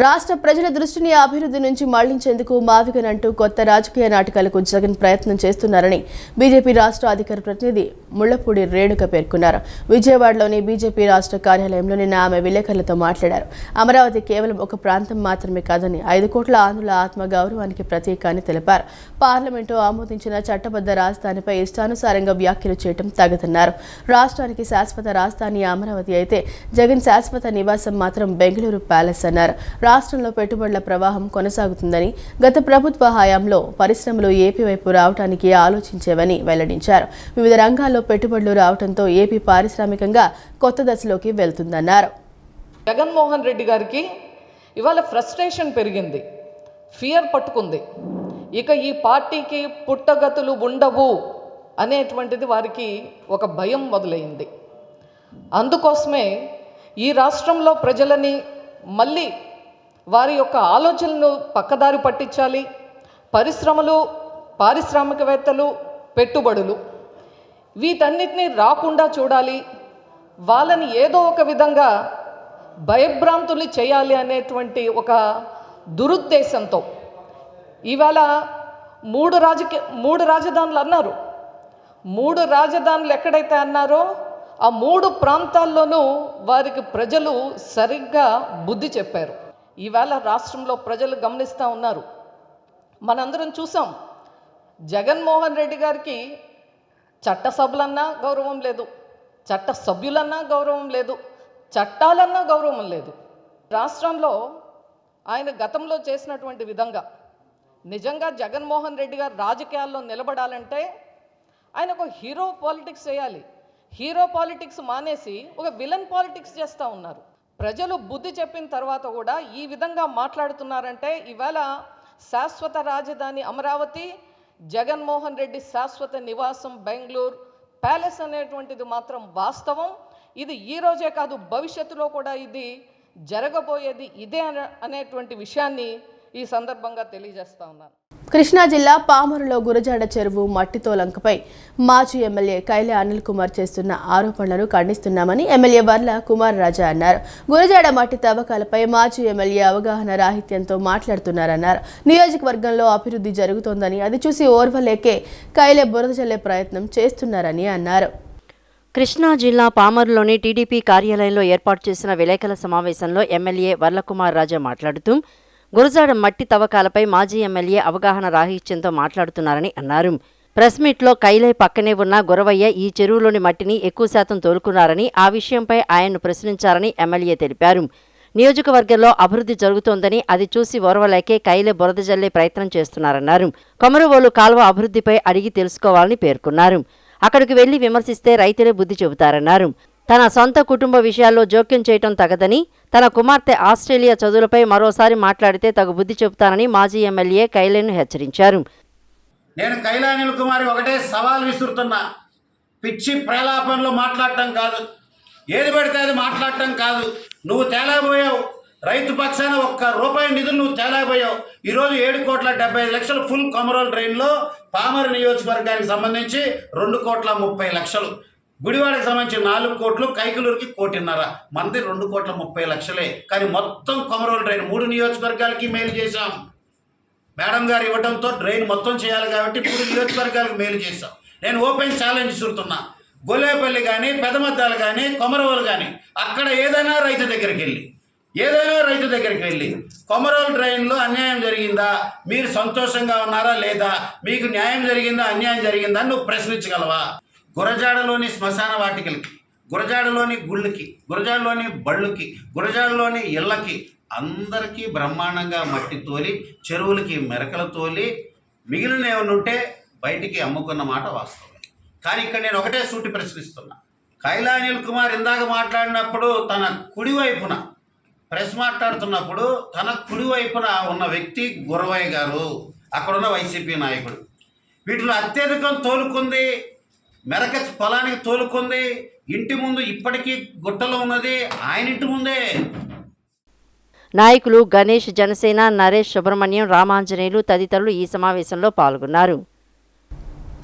రాష్ట్ర ప్రజల దృష్టిని అభివృద్ధి నుంచి మళ్లించేందుకు మావిగనంటూ కొత్త రాజకీయ నాటకాలకు జగన్ ప్రయత్నం చేస్తున్నారని బీజేపీ రాష్ట్ర అధికార ప్రతినిధి ముళ్లపూడి రేణుక పేర్కొన్నారు. విజయవాడలోని బీజేపీ రాష్ట్ర కార్యాలయంలో నిన్న ఆమె విలేకరులతో మాట్లాడారు. అమరావతి కేవలం ఒక ప్రాంతం మాత్రమే కాదని 5 కోట్ల ఆంధ్రుల ఆత్మ గౌరవానికి ప్రతీక అని తెలిపారు. పార్లమెంటు ఆమోదించిన చట్టబద్ధ రాజధానిపై ఇష్టానుసారంగా వ్యాఖ్యలు చేయడం తగదన్నారు. రాష్ట్రానికి శాశ్వత రాజధాని అమరావతి అయితే జగన్ శాశ్వత నివాసం మాత్రం బెంగళూరు ప్యాలెస్ అన్నారు. రాష్ట్రంలో పెట్టుబడుల ప్రవాహం కొనసాగుతుందని, గత ప్రభుత్వ హయాంలో పరిశ్రమలు ఏపీ వైపు రావడానికి ఆలోచించేవని వెల్లడించారు. వివిధ రంగాల్లో పెట్టుబడులు రావడంతో ఏపీ పారిశ్రామికంగా కొత్త దశలోకి వెళ్తుందన్నారు. జగన్మోహన్ రెడ్డి గారికి ఇవాళ ఫ్రస్ట్రేషన్ పెరిగింది, ఫియర్ పట్టుకుంది. ఇక ఈ పార్టీకి పుట్టగతులు ఉండవు అనేటువంటిది వారికి ఒక భయం మొదలైంది. అందుకోసమే ఈ రాష్ట్రంలో ప్రజలని మళ్ళీ వారి యొక్క ఆలోచనలు పక్కదారి పట్టించాలి. పరిశ్రమలు, పారిశ్రామికవేత్తలు, పెట్టుబడులు వీటన్నిటినీ రాకుండా చూడాలి. వాళ్ళని ఏదో ఒక విధంగా భయభ్రాంతులు చేయాలి అనేటువంటి ఒక దురుద్దేశంతో ఇవాళ 3 రాజధానులు అన్నారు. 3 రాజధానులు ఎక్కడైతే అన్నారో ఆ 3 ప్రాంతాల్లోనూ వారికి ప్రజలు సరిగ్గా బుద్ధి చెప్పారు. ఈవేళ రాష్ట్రంలో ప్రజలు గమనిస్తూ ఉన్నారు. మనందరం చూసాం, జగన్మోహన్ రెడ్డి గారికి చట్టసభలన్నా గౌరవం లేదు, చట్ట సభ్యులన్నా గౌరవం లేదు, చట్టాలన్నా గౌరవం లేదు. రాష్ట్రంలో ఆయన గతంలో చేసినటువంటి విధంగా నిజంగా జగన్మోహన్ రెడ్డి గారు రాజకీయాల్లో నిలబడాలంటే ఆయన ఒక హీరో పాలిటిక్స్ చేయాలి. హీరో పాలిటిక్స్ మానేసి ఒక విలన్ పాలిటిక్స్ చేస్తూ ఉన్నారు. ప్రజలు బుద్ధి చెప్పిన తర్వాత కూడా ఈ విధంగా మాట్లాడుతున్నారంటే ఇవాళ శాశ్వత రాజధాని అమరావతి, జగన్మోహన్ రెడ్డి శాశ్వత నివాసం బెంగళూరు ప్యాలెస్ అనేటువంటిది మాత్రం వాస్తవం. ఇది ఈ రోజే కాదు, భవిష్యత్తులో కూడా ఇది జరగబోయేది ఇదే అనేటువంటి విషయాన్ని ఈ సందర్భంగా తెలియజేస్తా ఉన్నాను. కృష్ణా జిల్లా పామరులో గురజాడ చెరువు మట్టితో లంకపై మాజీ ఎమ్మెల్యే కైలే అనిల్ కుమార్ చేస్తున్న ఆరోపణలను ఖండిస్తున్నామని ఎమ్మెల్యే వర్ల కుమార్ రాజా అన్నారు. గురజాడ మట్టి తవ్వకాలపై మాజీ ఎమ్మెల్యే అవగాహన రాహిత్యంతో మాట్లాడుతున్నారన్నారు. నియోజకవర్గంలో అభివృద్ధి జరుగుతోందని అది చూసి ఓర్వలేకే కైలే బురద చల్లే ప్రయత్నం చేస్తున్నారని అన్నారు. కృష్ణా జిల్లా పామరులోని టీడీపీ కార్యాలయంలో ఏర్పాటు చేసిన విలేకరుల సమావేశంలో ఎమ్మెల్యే వర్ల కుమార్ రాజా మాట్లాడుతూ గురజాడ మట్టి తవ్వకాలపై మాజీ ఎమ్మెల్యే అవగాహన రాహిత్యంతో మాట్లాడుతున్నారని అన్నారు. ప్రెస్ మీట్లో కైలే పక్కనే ఉన్న గురవయ్య ఈ చెరువులోని మట్టిని ఎక్కువ శాతం తోలుకున్నారని, ఆ విషయంపై ఆయన్ను ప్రశ్నించారని ఎమ్మెల్యే తెలిపారు. నియోజకవర్గంలో అభివృద్ధి జరుగుతోందని అది చూసి ఓర్వలేకే కైలే బురద జల్లే ప్రయత్నం చేస్తున్నారన్నారు. కొమరవోలు కాల్వ అభివృద్ధిపై అడిగి తెలుసుకోవాలని పేర్కొన్నారు. అక్కడికి వెళ్లి విమర్శిస్తే రైతులే బుద్ధి చెబుతారన్నారు. తన సొంత కుటుంబ విషయాల్లో జోక్యం చేయటం తగదని, తన కుమార్తె ఆస్ట్రేలియా చదువులపై మరోసారి మాట్లాడితే తగు బుద్ధి చెబుతానని మాజీ ఎమ్మెల్యే కైలేను హెచ్చరించారు. నేను కైలే అనిల్ కుమార్ ఒకటే సవాల్ విసురుతున్నా. పిచ్చి ప్రలాపనలో మాట్లాడటం కాదు, ఏది పడితే అది మాట్లాడటం కాదు. నువ్వు తేలేకపోయావు, రైతు పక్షాన ₹1 నిధులు నువ్వు తేలేకపోయావు. ఈరోజు 7,75,00,000 ఫుల్ కొమరోల్ డ్రైన్లో పామర్ నియోజకవర్గానికి సంబంధించి 2,30,00,000, గుడివాడకి సంబంధించి 4 కోట్లు, కైకలూరుకి 1,50,00,000, మనది 2,30,00,000. కానీ మొత్తం కొమరోల్ డ్రైన్ 3 నియోజకవర్గాలకి మేలు చేశాం. మేడం గారు ఇవ్వడంతో డ్రైన్ మొత్తం చేయాలి కాబట్టి 3 నియోజకవర్గాలకు మేలు చేశాం. నేను ఓపెన్ ఛాలెంజ్ చూస్తున్నా, గొల్లేపల్లి కానీ, పెదమద్దాలు కానీ, కొమరవోలు కానీ, అక్కడ ఏదైనా రైతు దగ్గరికి వెళ్ళి కొమరోల్ డ్రైన్లో అన్యాయం జరిగిందా, మీరు సంతోషంగా ఉన్నారా లేదా, మీకు న్యాయం జరిగిందా అన్యాయం జరిగిందా అని నువ్వు ప్రశ్నించగలవా? గురజాడలోని శ్మశాన వాటికలకి, గురజాడలోని గుళ్ళకి, గురజాడలోని బళ్ళుకి, గురజాడలోని ఇళ్ళకి అందరికీ బ్రహ్మాండంగా మట్టి తోలి, చెరువులకి మెరకలు తోలి, మిగిలిన ఏమైనా ఉంటే బయటికి అమ్ముకున్న మాట వాస్తవం. కానీ ఇక్కడ నేను ఒకటే సూటి ప్రశ్నిస్తున్నా. కైలా అనిల్ కుమార్ ఇందాక మాట్లాడినప్పుడు తన కుడివైపున ప్రెస్ మాట్లాడుతున్నప్పుడు తన కుడివైపున ఉన్న వ్యక్తి గురవయ్య గారు, అక్కడున్న వైసీపీ నాయకుడు. వీటిలో అత్యధికం తోలుకుంది, మెరక పొలానికి తోలుకుంది, ఇంటి ముందు ఇప్పటికీ గుట్టలో ఉన్నది ఆయన ఇంటి ముందే. నాయకులు గణేష్, జనసేన, నరేష్, సుబ్రహ్మణ్యం, రామాంజనేయులు తదితరులు ఈ సమావేశంలో పాల్గొన్నారు.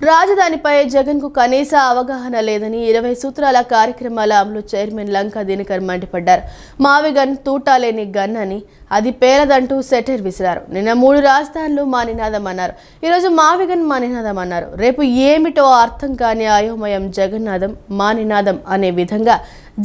రాజధానిపై జగన్కు కనీస అవగాహన లేదని 20 సూత్రాల కార్యక్రమాల అమలు చైర్మన్ లంకా దినకర్ మండిపడ్డారు. మావిగన్ తూటాలేని గన్ అని, అది పేలదంటూ సెటైర్ విసిరారు. నిన్న 3 రాజధానులు మా నినాదం అన్నారు, ఈరోజు మావిగన్ మా నినాదం అన్నారు. రేపు ఏమిటో అర్థం కాని అయోమయం జగన్నాథం మా నినాదం అనే విధంగా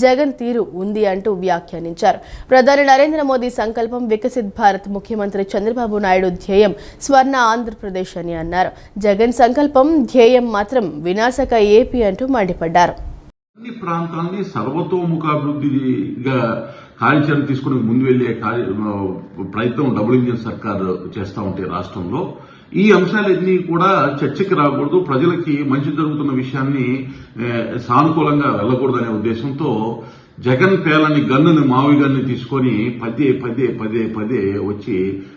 జగన్ తీరు ఉంది అంటూ వ్యాఖ్యానించారు. ప్రధాని నరేంద్ర మోదీ సంకల్పం వికసిత్ భారత్, ముఖ్యమంత్రి చంద్రబాబు నాయుడు ధ్యేయం స్వర్ణ ఆంధ్రప్రదేశ్ అని అన్నారు. జగన్ సంకల్పం, ధ్యేయం మాత్రం వినాశక ఏపీ అంటూ మండిపడ్డారు. అన్ని ప్రాంతాలని సర్వతోముఖాభివృద్ధిగా కార్యాచరణ తీసుకుని ముందు వెళ్లే ప్రయత్నం డబుల్ ఇంజిన్ సర్కార్ చేస్తూ ఉంటే రాష్ట్రంలో ఈ అంశాలన్నీ కూడా చర్చకి రాకూడదు, ప్రజలకి మంచి జరుగుతున్న విషయాన్ని సానుకూలంగా వెళ్ళకూడదనే ఉద్దేశంతో జగన్ పేలని గన్నుని, మావి గన్ను తీసుకొని పదే వచ్చి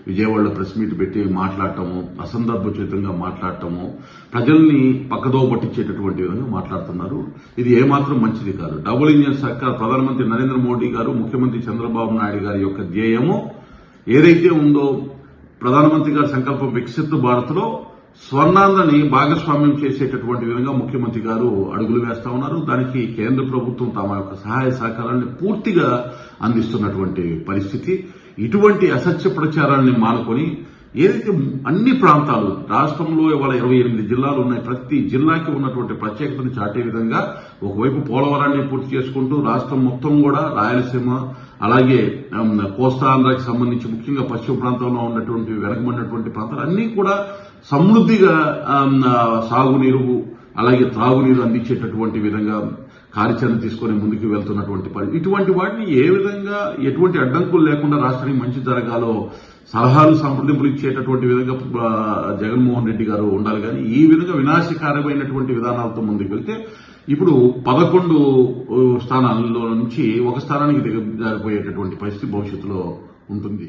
విజయవాడలో ప్రెస్ మీట్ పెట్టి మాట్లాడటము, అసందర్భోచితంగా మాట్లాడటము, ప్రజల్ని పక్కదో పట్టించేటటువంటి విధంగా మాట్లాడుతున్నారు. ఇది ఏమాత్రం మంచిది కాదు. డబుల్ ఇంజిన్ సర్కార్ ప్రధానమంత్రి నరేంద్ర మోడీ గారు, ముఖ్యమంత్రి చంద్రబాబు నాయుడు గారి యొక్క ధ్యేయము ఏదైతే ఉందో, ప్రధానమంత్రి గారి సంకల్పం వికసిత్ భారత్ లో స్వర్ణాంధ్రని భాగస్వామ్యం చేసేటటువంటి విధంగా ముఖ్యమంత్రి గారు అడుగులు వేస్తా ఉన్నారు. దానికి కేంద్ర ప్రభుత్వం తమ యొక్క సహాయ సహకారాన్ని పూర్తిగా అందిస్తున్నటువంటి పరిస్థితి. ఇటువంటి అసత్య ప్రచారాన్ని మానుకొని ఏదైతే అన్ని ప్రాంతాలు రాష్ట్రంలో ఇవాళ 28 జిల్లాలు ఉన్నాయి, ప్రతి జిల్లాకి ఉన్నటువంటి ప్రత్యేకతను చాటే విధంగా ఒకవైపు పోలవరాన్ని పూర్తి చేసుకుంటూ రాష్ట్రం మొత్తం కూడా రాయలసీమ, అలాగే కోస్తాంధ్రకి సంబంధించి ముఖ్యంగా పశ్చిమ ప్రాంతంలో ఉన్నటువంటి వెనకబడినటువంటి ప్రాంతాలు అన్నీ కూడా సమృద్ధిగా సాగునీరు అలాగే త్రాగునీరు అందించేటటువంటి విధంగా కార్యాచరణ తీసుకొని ముందుకు వెళ్తున్నటువంటి ఇటువంటి వాటిని ఏ విధంగా ఎటువంటి అడ్డంకులు లేకుండా రాష్ట్రానికి మంచి జరగాలో సలహాలు సంప్రదింపులు ఇచ్చేటటువంటి విధంగా జగన్మోహన్ రెడ్డి గారు ఉండాలి. కానీ ఈ విధంగా వినాశకారమైనటువంటి విధానాలతో ముందుకు వెళ్తే ఇప్పుడు 11 స్థానాల్లో నుంచి ఒక స్థానానికి దిగజారిపోయేటటువంటి పరిస్థితి భవిష్యత్తులో ఉంటుంది.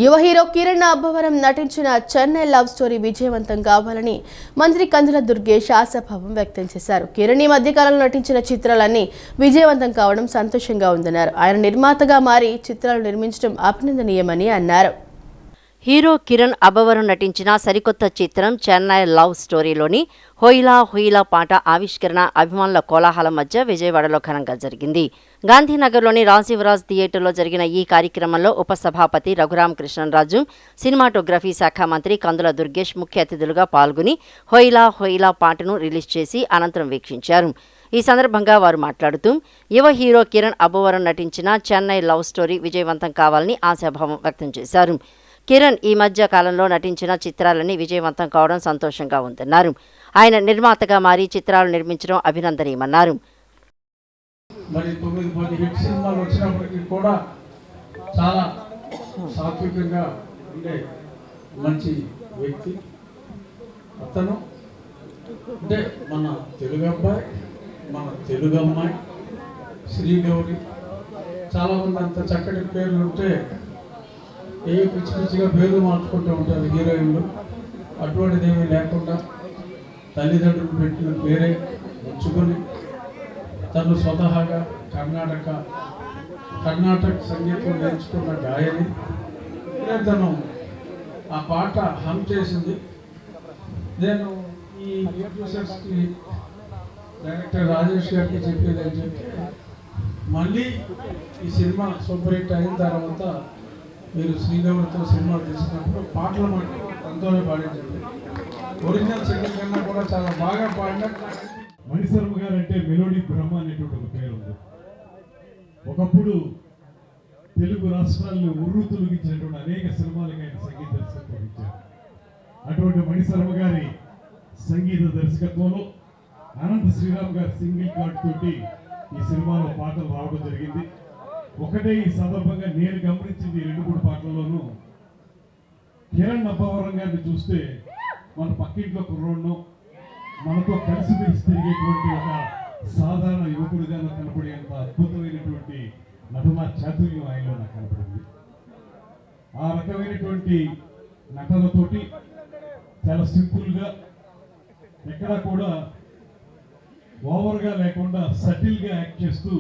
యువ హీరో కిరణ్ అబ్బవరం నటించిన చెన్నై లవ్ స్టోరీ విజయవంతం కావాలని మంత్రి కందుల దుర్గేష్ ఆశాభావం వ్యక్తం చేశారు. కిరణ్ ఈ మధ్యకాలంలో నటించిన చిత్రాలన్నీ విజయవంతం కావడం సంతోషంగా ఉందన్నారు. ఆయన నిర్మాతగా మారి చిత్రాలు నిర్మించడం అభినందనీయమని అన్నారు. హీరో కిరణ్ అబ్బవరం నటించిన సరికొత్త చిత్రం చెన్నై లవ్ స్టోరీలోని హొయిలా హొయిలా పాట ఆవిష్కరణ అభిమానుల కోలాహలం మధ్య విజయవాడలో ఘనంగా జరిగింది. గాంధీనగర్లోని రాజీవ్రాజ్ థియేటర్లో జరిగిన ఈ కార్యక్రమంలో ఉపసభాపతి రఘురామకృష్ణరాజు, సినిమాటోగ్రఫీ శాఖ మంత్రి కందుల దుర్గేష్ ముఖ్య అతిథులుగా పాల్గొని హొయిలా హొయిలా పాటను రిలీజ్ చేసి అనంతరం వీక్షించారు. ఈ సందర్భంగా వారు మాట్లాడుతూ యువ హీరో కిరణ్ అబ్బవరం నటించిన చెన్నై లవ్ స్టోరీ విజయవంతం కావాలని ఆశాభావం వ్యక్తం చేశారు. కిరణ్ ఈ మధ్య కాలంలో నటించిన చిత్రాలన్నీ విజయవంతం కావడం సంతోషంగా ఉందన్నారు. ఆయన నిర్మాతగా మారి చిత్రాలు నిర్మించడం అభినందనీయమన్నారు. మరి 9-10 హిట్ సినిమాలు వచ్చినప్పటికీ కూడా చాలా సాత్వికంగా ఉండే మంచి వ్యక్తి అతను. అంటే మన తెలుగు అబ్బాయి, మన తెలుగు అమ్మాయి శ్రీగౌరి, చాలామంది అంత చక్కటి పేర్లు ఉంటే ఏ పిచ్చి పిచ్చిగా పేర్లు మార్చుకుంటూ ఉంటారు హీరోయిన్లు. అటువంటిది ఏమీ లేకుండా తల్లిదండ్రులు పెట్టిన పేరే ఉంచుకొని తను స్వతహాగా కర్ణాటక సంగీతం నేర్చుకున్న గాయని. తను ఆ పాట హమ్ చేసింది. నేను ఈ ప్రొడ్యూసర్స్కి డైరెక్టర్ రాజేష్ గారికి చెప్పేది ఏంటంటే, మళ్ళీ ఈ సినిమా సూపర్ హిట్ అయిన తర్వాత మీరు శ్రీదేవులతో సినిమా తీసినప్పుడు పాటలు మట్టి తనతోనే పాడించండి. ఒరిజినల్ సింగర్ కన్నా కూడా చాలా బాగా పాడిన మణిశర్మ గారు అంటే మెలోడీ బ్రహ్మ అనేటువంటి ఒక పేరు ఉంది. ఒకప్పుడు తెలుగు రాష్ట్రాల్లో ఉర్రు తొలగించినటువంటి అనేక సినిమాలకి ఆయన సంగీత దర్శకత్వం ఇచ్చారు. అటువంటి మణిశర్మ గారి సంగీత దర్శకత్వంలో అనంత శ్రీరామ్ గారి సింగిల్ కార్డ్ తోటి ఈ సినిమాలో పాటలు రావడం జరిగింది. ఒకటే ఈ సందర్భంగా నేను గమనించింది 2-3 పాటల్లోనూ కిరణ్ అబ్బవరం గారిని చూస్తే మన పక్కింట్లో కుర్రోడ్ను మనతో కలిసిమెలిసి తిరిగేటువంటి ఒక సాధారణ యువకుడిగాను కనపడేంత అద్భుతమైనటువంటి నటనా చాతుర్యం ఆయనలో నాకు కనపడింది. ఆ రకమైనటువంటి నటనతోటి చాలా సింపుల్గా, ఎక్కడా కూడా ఓవర్గా లేకుండా సటిల్గా యాక్ట్ చేస్తూ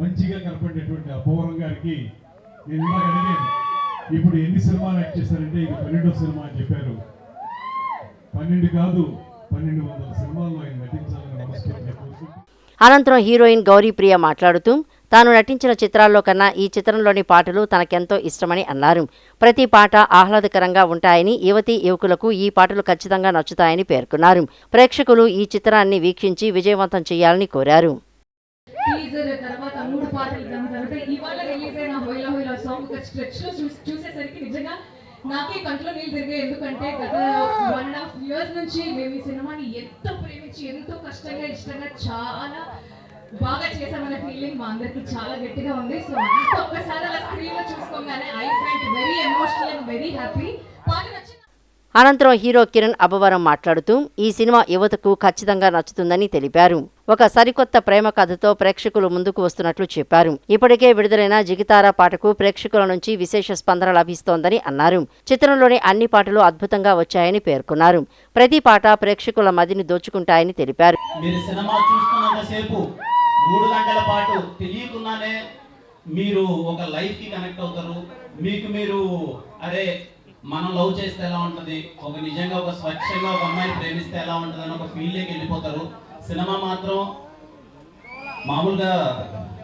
మంచిగా కనపడేటువంటి అబ్బవరం గారికి నేను ఇందాక అడిగాను, ఇప్పుడు ఎన్ని సినిమాలు యాక్ట్ చేశారంటే ఇది 12వ సినిమా అని చెప్పారు. 12 కాదు 1200 సినిమాల్లో ఆయన నటించాలని మనస్ఫూర్తిగా కోరుకుంటూ. అనంతరం హీరోయిన్ గౌరీప్రియ మాట్లాడుతూ తాను నటించిన చిత్రాల్లో కన్నా ఈ చిత్రంలోని పాటలు తనకెంతో ఇష్టమని అన్నారు. ప్రతి పాట ఆహ్లాదకరంగా ఉంటాయని, యువతీ యువకులకు ఈ పాటలు ఖచ్చితంగా నచ్చుతాయని పేర్కొన్నారు. ప్రేక్షకులు ఈ చిత్రాన్ని వీక్షించి విజయవంతం చేయాలని కోరారు. నాకే కంట్లో నీళ్ళు తిరిగాయి. ఎందుకంటే గత 1.5 years నుంచి మేము ఈ సినిమాని ఎంతో ప్రేమించి ఎంతో కష్టంగా ఇష్టంగా చాలా బాగా చేసామనే ఫీలింగ్ మా అందరికి చాలా గట్టిగా ఉంది. సో ఒక్కసారి అలా స్క్రీన్ లో చూసుకోగానే I felt very emotional and very happy. పాట నచ్చింది. అనంతరం హీరో కిరణ్ అబ్బవరం మాట్లాడుతూ ఈ సినిమా యువతకు ఖచ్చితంగా నచ్చుతుందని తెలిపారు. ఒక సరికొత్త ప్రేమ కథతో ప్రేక్షకులు ముందుకు వస్తున్నట్లు చెప్పారు. ఇప్పటికే విడుదలైన జిగితారా పాటకు ప్రేక్షకుల నుంచి విశేష స్పందన లభిస్తోందని అన్నారు. చిత్రంలోని అన్ని పాటలు అద్భుతంగా వచ్చాయని పేర్కొన్నారు. ప్రతి పాట ప్రేక్షకుల మదిని దోచుకుంటాయని తెలిపారు. మీరు సినిమా చూస్తున్నంతసేపు 3 గంటల పాటు తెలియకుండానే మీరు ఒక లైఫ్ కి కనెక్ట్ అవుతారు. మీరు అరే మనం లవ్ చేస్తే ఎలా ఉంటుంది, ఒక నిజంగా ఒక స్వచ్ఛంగా ఒక అమ్మాయిని ప్రేమిస్తే ఎలా ఉంటుంది అని ఒక ఫీల్డ్లోకి వెళ్ళిపోతారు. సినిమా మాత్రం మామూలుగా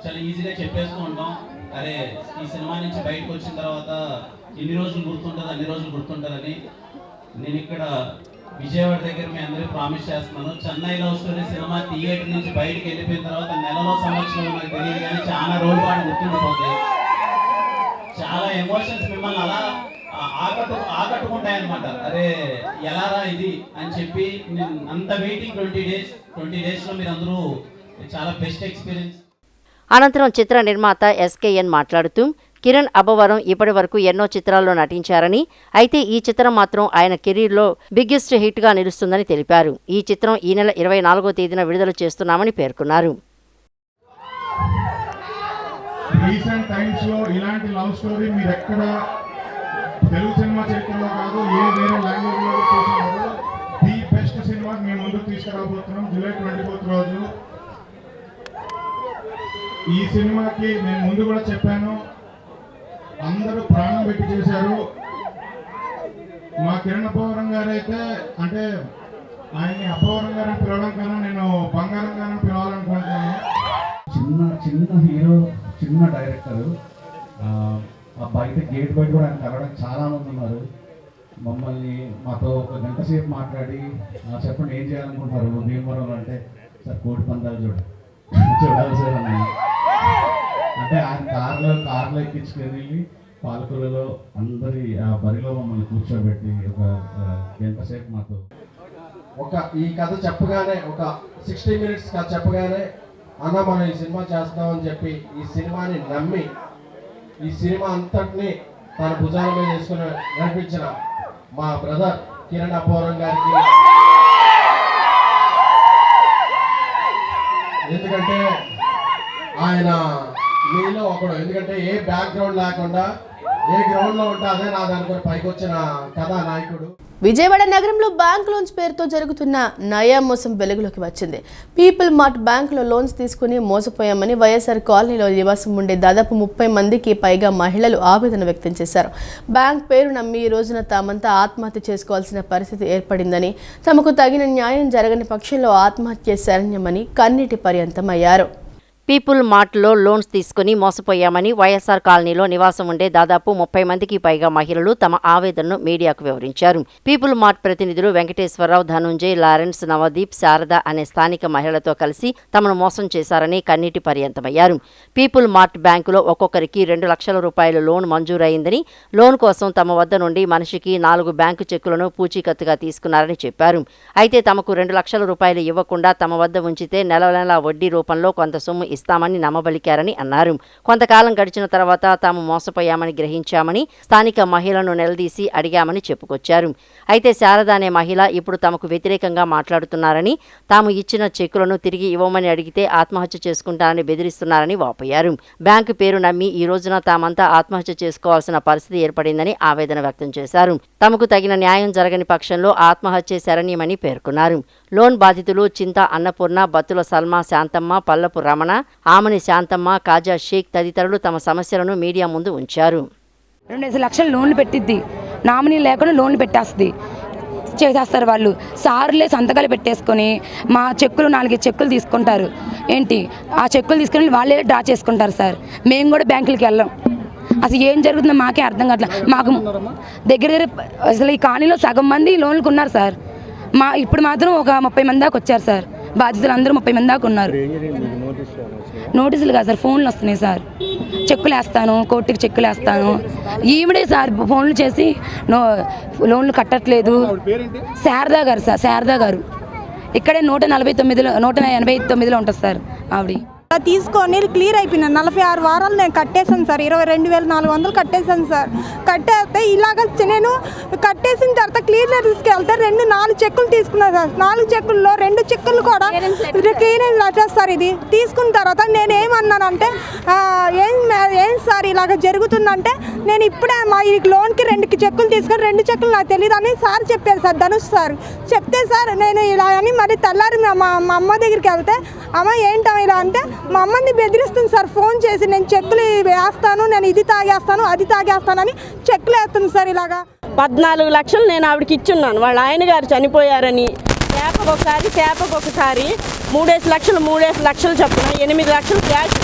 చాలా ఈజీగా చెప్పేస్తూ ఉంటాం, అరే ఈ సినిమా నుంచి బయటకు వచ్చిన తర్వాత ఎన్ని రోజులు గుర్తుంటుంది అన్ని రోజులు గుర్తుంటుందని. నేను ఇక్కడ విజయవాడ దగ్గర మీ అందరికీ ప్రామిస్ చేస్తున్నాను, Chennai love story cinema theatre నుంచి బయటకు వెళ్ళిపోయిన తర్వాత నెలలో సంవత్సరం నాకు తెలియదు కానీ చాలా రోజుల పాటు గుర్తుండిపోతాయి. చాలా ఎమోషన్స్ మిమ్మల్ని అలా ఆకట్టుకుంటాయి అనమాట. అరే ఎలారా ఇది అని చెప్పి అంత వెయిటింగ్ 20 days లో మీరు అందరూ చాలా బెస్ట్ ఎక్స్పీరియన్స్. అనంతరం చిత్ర నిర్మాత ఎస్కేఎన్ మాట్లాడుతూ కిరణ్ అబ్బవరం ఇప్పటి వరకు ఎన్నో చిత్రాల్లో నటించారని, అయితే ఈ చిత్రం మాత్రం ఆయన కెరీర్లో బిగ్గెస్ట్ హిట్గా నిలుస్తుందని తెలిపారు. ఈ చిత్రం ఈ నెల 24వ తేదీన విడుదల చేస్తున్నామని పేర్కొన్నారు. రీసెంట్ టైమ్స్ లో ఇలాంటి లవ్ స్టోరీ మీరు ఎక్కడ తెలుగు సినిమా చరిత్రలో కాదు ఏ వేరే లాంగ్వేజ్ లో చూసినప్పుడు ది బెస్ట్ సినిమా మేము ముందుకు తీసుకురాబోతున్నాం. జూలై 24th రోజు ఈ సినిమాకి నేను ముందు కూడా చెప్పాను, అందరూ ప్రాణం పెట్టి చేశారు. మా కిరణ్ అబ్బవరం గారు అయితే అంటే ఆయన్ని అబ్బవరం గారిని పిలవడం కన్నా నేను బంగారం గారిని పిలవాలనుకుంటున్నాను. చిన్న హీరో, చిన్న డైరెక్టర్, బయట గేట్ బయట కూడా ఆయన కలవడానికి చాలా మంది ఉన్నారు. మమ్మల్ని మాతో 1 గంట సేపు మాట్లాడి చెప్పండి ఏం చేయాలనుకుంటారు భీమవరంలో అంటే, సార్ కోడి పందాలు చూడాలి సార్ అన్న. అంటే ఆయన కార్లో ఎక్కించుకొని పాలకొల్లులో అందరి బరిలో మమ్మల్ని కూర్చోబెట్టి 1 గంట సేపు మాతో ఈ కథ చెప్పగానే ఒక 60 minutes కథ చెప్పగానే అన్న మనం ఈ సినిమా చేస్తామని చెప్పి ఈ సినిమాని నమ్మి ఈ సినిమా అంతటిని తన భుజాల మీద వేసుకుని నడిపించిన మా బ్రదర్ కిరణ్ అబ్బవరం గారికి, ఎందుకంటే ఆయన మీలో ఒకడు, ఎందుకంటే ఏ బ్యాక్గ్రౌండ్ లేకుండా ఏ గ్రౌండ్లో ఉంటే అదే నాదనుకుని పైకి వచ్చిన కథానాయకుడు. విజయవాడ నగరంలో బ్యాంక్ లోన్స్ పేరుతో జరుగుతున్న నయా మోసం వెలుగులోకి వచ్చింది. పీపుల్ మార్ట్ బ్యాంకులో లోన్స్ తీసుకుని మోసపోయామని వైఎస్ఆర్ కాలనీలో నివాసం ఉండే దాదాపు 30 మందికి పైగా మహిళలు ఆవేదన వ్యక్తం చేశారు. బ్యాంక్ పేరు నమ్మి ఈ రోజున తామంతా ఆత్మహత్య చేసుకోవాల్సిన పరిస్థితి ఏర్పడిందని, తమకు తగిన న్యాయం జరగని పక్షంలో ఆత్మహత్య శరణ్యమని కన్నీటి పర్యంతమయ్యారు. పీపుల్ మార్ట్లో లోన్స్ తీసుకుని మోసపోయామని వైఎస్ఆర్ కాలనీలో నివాసం ఉండే దాదాపు 30 మందికి పైగా మహిళలు తమ ఆవేదనను మీడియాకు వివరించారు. పీపుల్ మార్ట్ ప్రతినిధులు వెంకటేశ్వరరావు, ధనుంజయ్, లారెన్స్, నవదీప్, శారద అనే స్థానిక మహిళలతో కలిసి తమను మోసం చేశారని కన్నీటి పర్యంతమయ్యారు. పీపుల్ మార్ట్ బ్యాంకులో ఒక్కొక్కరికి 2 లక్షల రూపాయల లోన్ మంజూరైందని, లోన్ కోసం తమ వద్ద నుండి మనిషికి 4 బ్యాంకు చెక్కులను పూచీకత్తుగా తీసుకున్నారని చెప్పారు. అయితే తమకు 2 లక్షల రూపాయలు ఇవ్వకుండా తమ వద్ద ఉంచితే నెల నెలా వడ్డీ రూపంలో కొంత సొమ్ము ఇస్తామని నమ్మబలికారని అన్నారు. కొంతకాలం గడిచిన తర్వాత తాము మోసపోయామని గ్రహించామని స్థానిక మహిళను నిలదీసి అడిగామని చెప్పుకొచ్చారు. అయితే శారద అనే మహిళ ఇప్పుడు తమకు వ్యతిరేకంగా మాట్లాడుతున్నారని, తాము ఇచ్చిన చెక్కులను తిరిగి ఇవ్వమని అడిగితే ఆత్మహత్య చేసుకుంటారని బెదిరిస్తున్నారని వాపోయారు. బ్యాంకు పేరు నమ్మి ఈ రోజున తామంతా ఆత్మహత్య చేసుకోవాల్సిన పరిస్థితి ఏర్పడిందని ఆవేదన వ్యక్తం చేశారు. తమకు తగిన న్యాయం జరగని పక్షంలో ఆత్మహత్య శరణ్యమని పేర్కొన్నారు. లోన్ బాధితులు చింత అన్నపూర్ణ, బత్తుల సల్మా, శాంతమ్మ, పల్లపు రమణ, ఆమని శాంతమ్మ, కాజా షేక్ తదితరులు తమ సమస్యలను మీడియా ముందు ఉంచారు. 2 లక్షలు లోన్లు పెట్టిద్ది, నామినీ లేకుండా లోన్లు పెట్టేస్తుంది, చేసేస్తారు వాళ్ళు. సార్లే సంతకాలు పెట్టేసుకొని మా చెక్కులు 4 చెక్కులు తీసుకుంటారు. ఏంటి ఆ చెక్కులు తీసుకుని వాళ్ళే డ్రా చేసుకుంటారు సార్. మేము కూడా బ్యాంకులకి వెళ్ళాం. అసలు ఏం జరుగుతుందో మాకే అర్థం కావట్లేదు. మాకు దగ్గర అసలు ఈ కాలనీలో సగం మంది లోన్లకు ఉన్నారు సార్. ఇప్పుడు మాత్రం ఒక 30 మంది దాకా వచ్చారు సార్. బాధితులు అందరూ 30 మంది దాకా ఉన్నారు. నోటీసులు కాదు సార్, ఫోన్లు వస్తున్నాయి సార్. చెక్కులు వేస్తాను, కోర్టుకి చెక్కులు వేస్తాను. ఈవిడే సార్ ఫోన్లు చేసి లోన్లు కట్టట్లేదు. శారదా గారు సార్, శారదా గారు ఇక్కడే 189లో ఉంటుంది సార్. ఆవిడ తీసుకొని క్లియర్ అయిపోయినా 46 వారాలు నేను కట్టేశాను సార్. 22,400 కట్టేశాను సార్. కట్టేస్తే ఇలాగ నేను కట్టేసిన తర్వాత క్లియర్ తీసుకెళ్తే 4 చెక్కులు తీసుకున్నాను సార్. 4 చెక్కుల్లో 2 చెక్కులు కూడా క్లియరెన్స్ వచ్చేస్తారు. ఇది తీసుకున్న తర్వాత నేను ఏమన్నానంటే, ఏం సార్ ఇలాగ జరుగుతుందంటే, నేను ఇప్పుడే మా ఈ లోన్కి 2 చెక్కులు తీసుకొని 2 చెక్కులు నాకు తెలియదు అని సార్ చెప్పారు సార్, ధనుష్ సార్ చెప్తే సార్ నేను ఇలా అని మరి తెల్లారి మా అమ్మ దగ్గరికి వెళ్తే, అమ్మ ఏంటో ఇలా అంటే మా అమ్మని బెదిరిస్తుంది సార్ ఫోన్ చేసి. నేను చెక్కులు వేస్తాను, నేను ఇది తాగేస్తాను, అది తాగేస్తానని చెక్కులు వేస్తుంది సార్. ఇలాగా 14 లక్షలు నేను ఆవిడకి ఇచ్చున్నాను. వాళ్ళ ఆయన గారు చనిపోయారని చేపకొకసారి 3 లక్షలు చొప్పున 8 లక్షలు క్యాష్,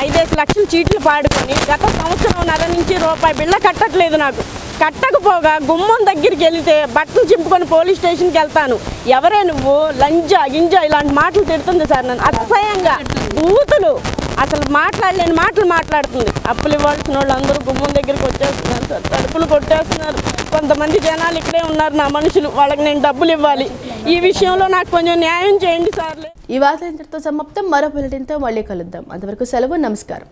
5 లక్షలు చీట్లు పాడుకొని గత సంవత్సరంన్నర నుంచి రూపాయి బిళ్ళ కట్టట్లేదు. నాకు కట్టకపోగా గుమ్మం దగ్గరికి వెళితే బట్టలు చింపుకొని పోలీస్ స్టేషన్కి వెళ్తాను. ఎవరే నువ్వు, లంజా గింజా ఇలాంటి మాటలు తిడుతుంది సార్. నన్ను అసహ్యంగా బూతులు, అసలు మాట్లాడలేని మాటలు మాట్లాడుతుంది. అప్పులు ఇవ్వాల్సిన వాళ్ళు అందరూ గుమ్మం దగ్గరికి వచ్చేస్తున్నారు సార్. తలుపులు కొట్టేస్తున్నారు. కొంతమంది జనాలు ఇక్కడే ఉన్నారు నా మనుషులు, వాళ్ళకి నేను డబ్బులు ఇవ్వాలి. ఈ విషయంలో నాకు కొంచెం న్యాయం చేయండి సార్. ఈ వార్త ఇంతటితో సమాప్తం. మరో బులెటిన్తో మళ్ళీ కలుద్దాం. అంతవరకు సెలవు, నమస్కారం.